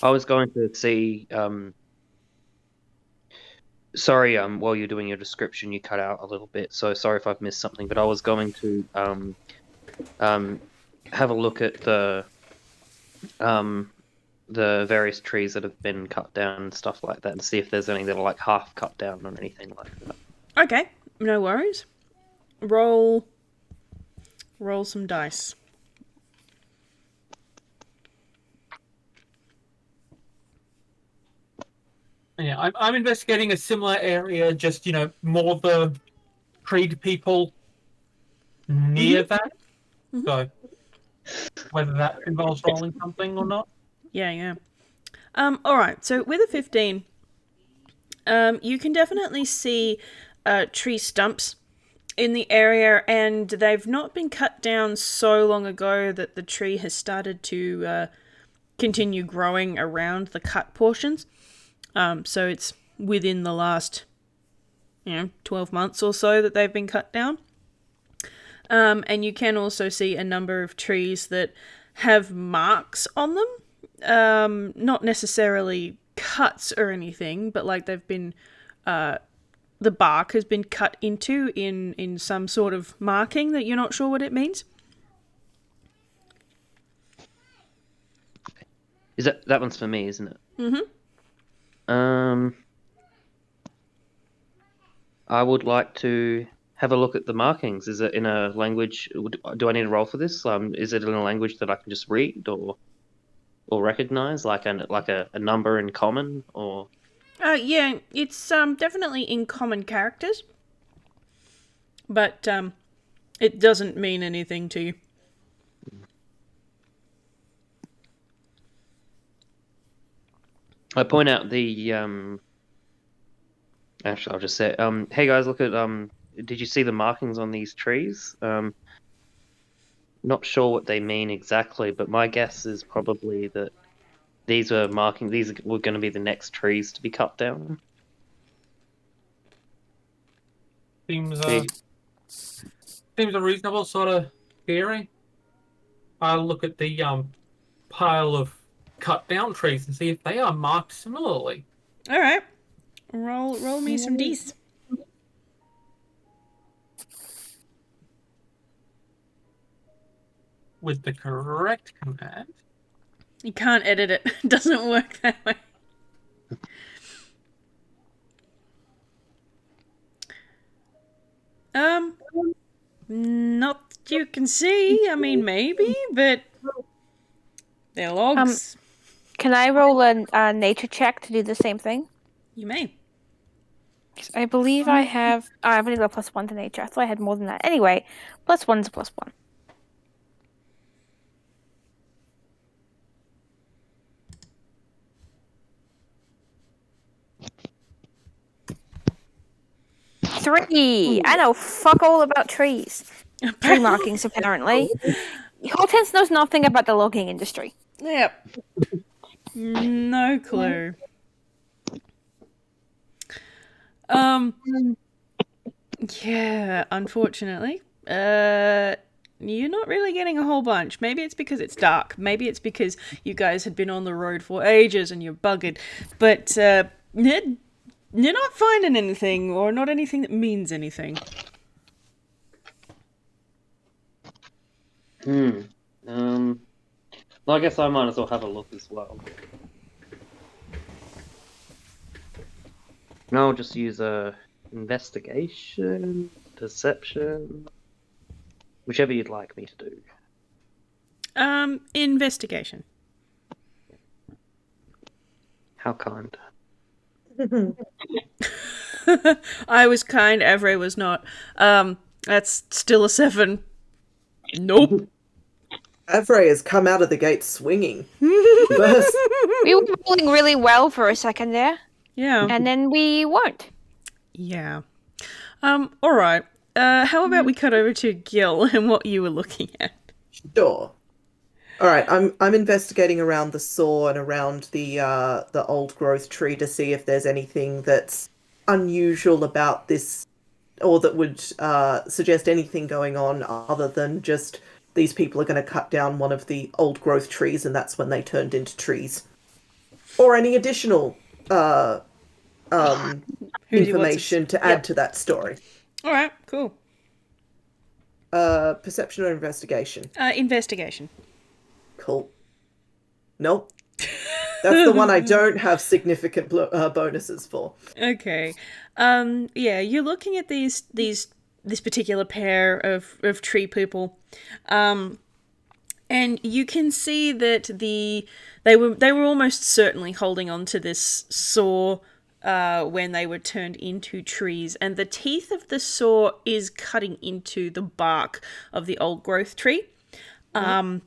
F: I was going to see. Sorry, while you're doing your description, you cut out a little bit. So sorry if I've missed something. But I was going to have a look at the various trees that have been cut down and stuff like that, and see if there's any that are like half cut down or anything like that.
A: Okay, no worries. Roll some dice.
D: Yeah, I'm investigating a similar area, just more the treed people near that. So whether that involves rolling something or not.
A: Yeah. All right. So with a 15, you can definitely see tree stumps in the area, and they've not been cut down so long ago that the tree has started to continue growing around the cut portions. So it's within the last, 12 months or so that they've been cut down. And you can also see a number of trees that have marks on them. Not necessarily cuts or anything, but like they've been, the bark has been cut into in some sort of marking that you're not sure what it means.
F: Is that one's for me, isn't it?
A: Mm-hmm.
F: I would like to have a look at the markings. Is it in a language? Do I need to roll for this? Is it in a language that I can just read or recognize, like a number in common, or?
A: Yeah, it's definitely in common characters, but it doesn't mean anything to you.
F: I point out the Actually, I'll just say, hey guys, look at did you see the markings on these trees? Not sure what they mean exactly, but my guess is probably that these were going to be the next trees to be cut down.
D: Seems a reasonable sort of theory. I'll look at the pile of cut down trees and see if they are marked similarly.
A: All right, roll me some D's.
D: With the correct command.
A: You can't edit it. It doesn't work that way. Not that you can see. I mean, maybe, but they're logs.
E: Can I roll a nature check to do the same thing?
A: You may.
E: I believe I have. I've only got +1 to nature. I thought I had more than that. Anyway, +1 is +1. Three. I know fuck all about trees. Tree markings, apparently. Hortense knows nothing about the logging industry.
A: Yep. No clue. Yeah, unfortunately. You're not really getting a whole bunch. Maybe it's because it's dark. Maybe it's because you guys had been on the road for ages and you're buggered. But you're not finding anything, or not anything that means anything.
F: Well, I guess I might as well have a look as well. And I'll just use a investigation, perception, whichever you'd like me to do.
A: Investigation.
F: How kind.
A: I was kind, Evray was not. That's still a 7. Nope.
C: Avray has come out of the gate swinging.
E: We were rolling really well for a second there,
A: Yeah.
E: and then we weren't.
A: Yeah. Alright. How about we cut over to Gil and what you were looking at?
C: Sure. All right, I'm investigating around the saw and around the old growth tree to see if there's anything that's unusual about this, or that would suggest anything going on other than just these people are going to cut down one of the old growth trees and that's when they turned into trees, or any additional information to add to that story.
A: All right, cool.
C: Perception or investigation?
A: Investigation.
C: Cool. Nope. That's the one I don't have significant bonuses for.
A: Okay. Yeah, you're looking at this particular pair of tree people, and you can see that they were almost certainly holding on to this saw when they were turned into trees, and the teeth of the saw is cutting into the bark of the old growth tree. But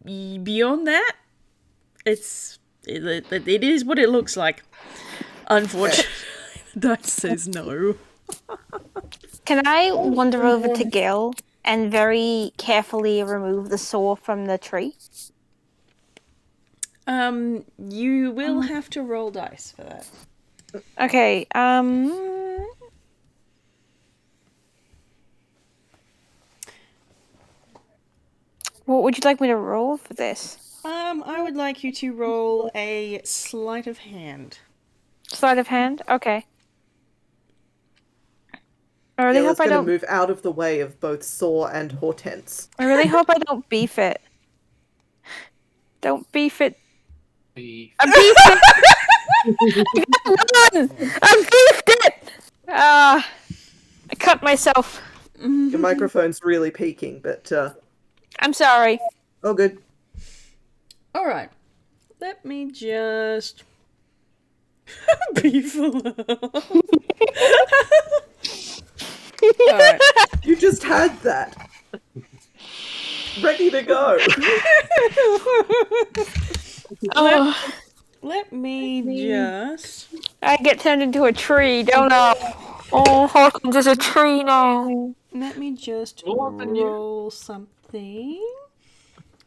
A: beyond that, it is what it looks like. Unfortunately, that says no.
E: Can I wander over to Gil and very carefully remove the saw from the tree?
A: You will have to roll dice for that.
E: Okay, what would you like me to roll for this?
A: I would like you to roll a sleight of hand.
E: Sleight of hand? Okay. I really
C: Gil is
E: hope I
C: going to
E: don't.
C: move out of the way of both Saw and Hortense.
E: I really hope I don't beef it. Don't beef it.
D: Beef.
E: I beefed it! I beefed it! I cut myself.
C: Your microphone's really peaking, but
E: I'm sorry.
C: oh, good.
A: All right. Let me just beef a little. All right.
C: You just had that. Ready to go.
A: Let me just.
E: I get turned into a tree, don't I? Oh, Hawkins is a tree now.
A: Let me just
D: More than you.
A: roll something.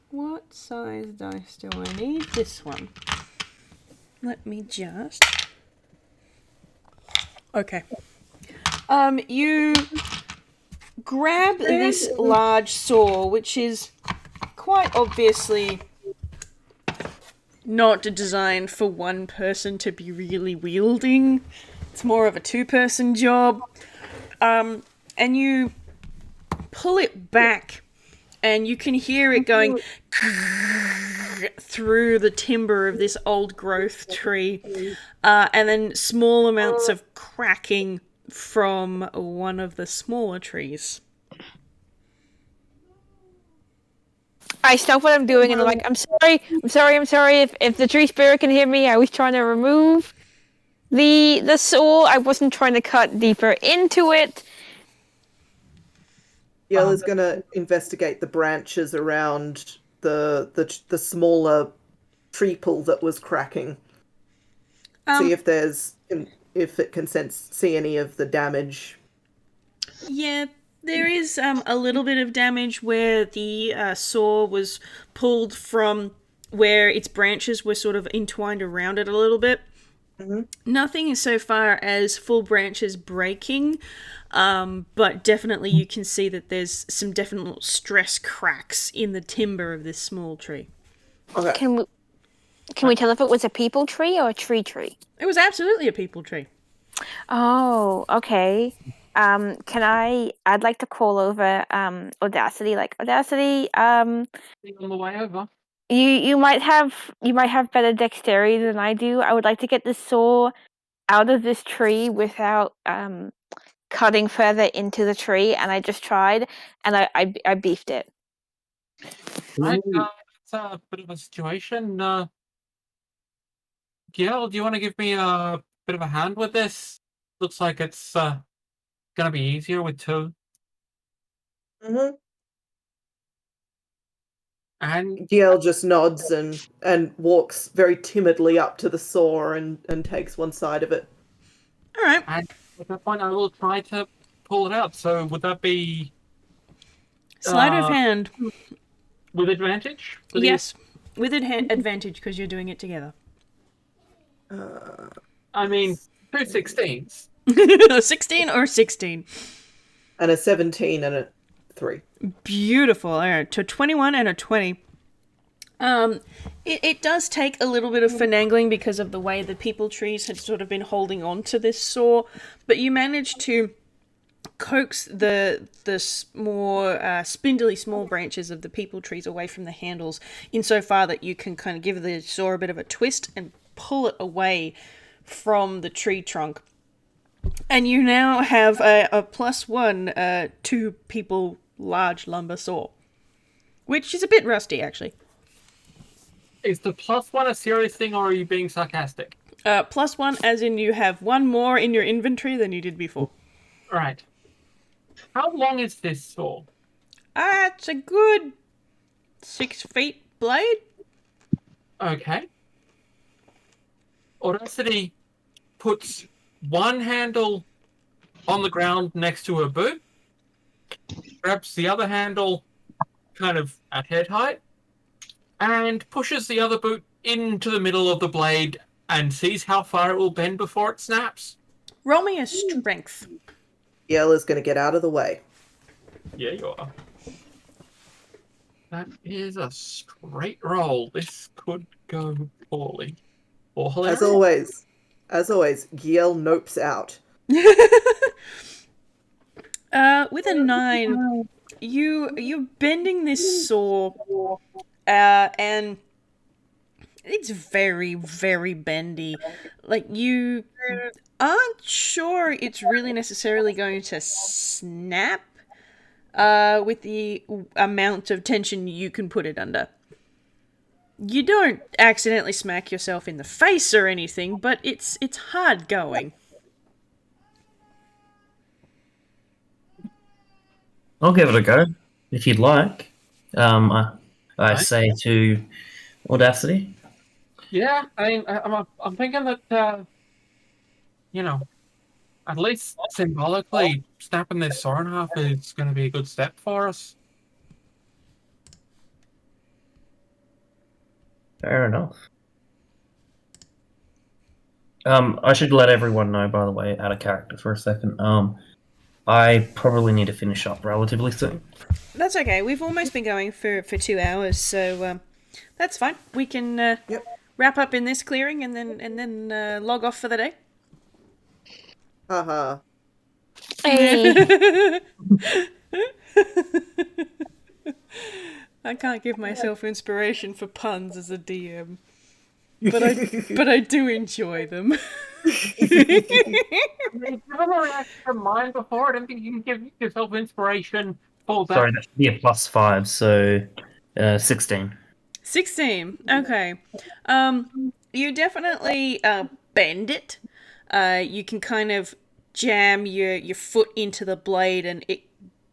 A: What size dice do I need? This one. Let me just. Okay. You grab this large saw, which is quite obviously not designed for one person to be really wielding. It's more of a two-person job. And you pull it back, and you can hear it going through the timber of this old growth tree, and then small amounts of cracking from one of the smaller trees.
E: I stop what I'm doing and I'm like, I'm sorry. If the tree spirit can hear me, I was trying to remove the saw. I wasn't trying to cut deeper into it.
C: Gil is going to investigate the branches around the smaller tree pool that was cracking. See if it can see any of the damage.
A: Yeah, there is a little bit of damage where the saw was pulled from where its branches were sort of entwined around it a little bit.
C: Mm-hmm.
A: Nothing so far as full branches breaking, but definitely you can see that there's some definite stress cracks in the timber of this small tree.
C: Okay.
E: Can we tell if it was a people tree or a tree tree?
A: It was absolutely a people tree.
E: Oh, okay. I'd like to call over Audacity, Audacity,
D: On the way over.
E: you might have better dexterity than I do. I would like to get this saw out of this tree without cutting further into the tree, and I just tried and I beefed it.
D: Right, it's a bit of a situation. Gil, do you want to give me a bit of a hand with this? Looks like it's gonna be easier with two.
C: Mm-hmm.
D: And
C: Gil just nods and walks very timidly up to the saw and takes one side of it.
A: All right.
D: at that point, I will try to pull it out. So would that be
A: Sleight of hand.
D: with advantage?
A: Yes, with advantage because you're doing it together.
D: I mean, 2 16s.
A: 16 or 16?
C: And a 17 and a 3.
A: Beautiful. All right, to 21 and a 20. It does take a little bit of finagling because of the way the people trees had sort of been holding on to this saw, but you managed to coax the more spindly small branches of the people trees away from the handles insofar that you can kind of give the saw a bit of a twist and pull it away from the tree trunk. And you now have a +1 2 people large lumber saw, which is a bit rusty actually.
D: Is the +1 a serious thing, or are you being sarcastic?
A: +1 as in you have one more in your inventory than you did before.
D: Right. How long is this saw?
A: It's a good 6 feet blade.
D: Okay. Audacity puts one handle on the ground next to her boot, grabs the other handle kind of at head height, and pushes the other boot into the middle of the blade and sees how far it will bend before it snaps.
A: Roll me a strength.
C: Yella's going to get out of the way.
D: Yeah, you are. That is a straight roll. This could go poorly. Or hilarious.
C: As always, Giel nopes out.
A: With a 9, you're bending this saw, and it's very, very bendy. Like, you aren't sure it's really necessarily going to snap, with the amount of tension you can put it under. You don't accidentally smack yourself in the face or anything, but it's hard going.
B: I'll give it a go if you'd like. I say to Audacity.
D: Yeah, I mean, I'm thinking that, at least symbolically, snapping this saw in half is going to be a good step for us.
B: Fair enough. I should let everyone know, by the way, out of character for a second. I probably need to finish up relatively soon.
A: That's okay. We've almost been going for 2 hours, so that's fine. We can wrap up in this clearing and then log off for the day.
C: Haha.
E: Hey.
A: I can't give myself inspiration for puns as a DM, but I do enjoy them.
D: Given the reaction from mine before, I don't think you can give yourself inspiration for that.
B: Sorry, that should be a +5, so 16.
A: 16. Okay. You definitely bend it. You can kind of jam your foot into the blade, and it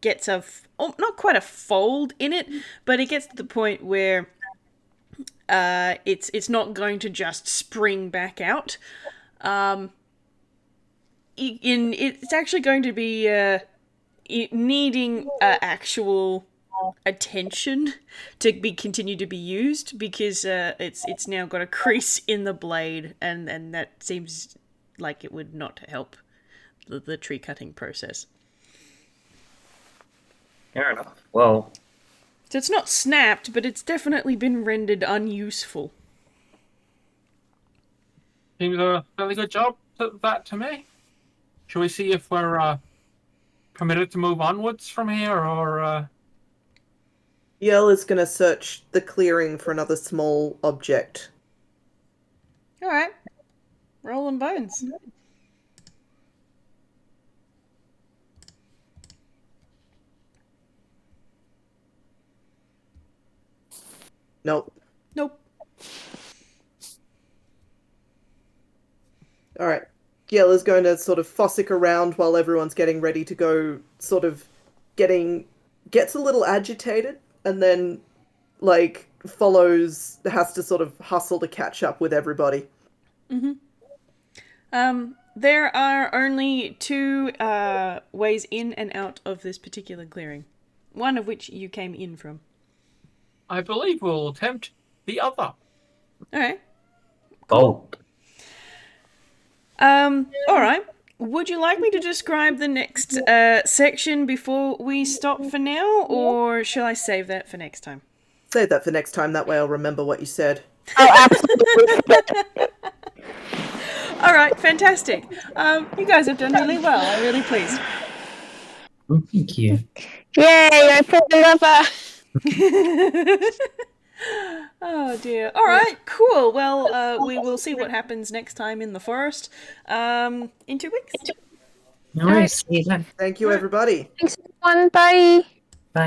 A: gets not quite a fold in it, but it gets to the point where it's not going to just spring back out. It's actually going to be needing actual attention to continue to be used, because it's now got a crease in the blade, and that seems like it would not help the tree cutting process.
B: Fair enough. Well,
A: So it's not snapped, but it's definitely been rendered unuseful.
D: Seems a fairly good job that to me. Shall we see if we're permitted to move onwards from here, or
C: Yell is going to search the clearing for another small object.
A: Alright. Rolling bones.
C: Nope.
A: Nope.
C: All right. Giel is going to sort of fossick around while everyone's getting ready to go, gets a little agitated, and then, has to sort of hustle to catch up with everybody.
A: Mm-hmm. There are only 2 ways in and out of this particular clearing. One of which you came in from.
D: I believe we'll attempt the other.
A: Alright.
B: oh,
A: Alright. Would you like me to describe the next section before we stop for now, or shall I save that for next time?
C: Save that for next time, that way I'll remember what you said.
E: Oh, absolutely.
A: Alright, fantastic. You guys have done really well. I'm really pleased.
B: thank you.
E: Yay, I pulled another.
A: Oh dear. Alright, cool. Well, we will see what happens next time in the forest in 2 weeks.
B: No worries. See you then.
C: Thank you, everybody.
E: Thanks, everyone. Bye.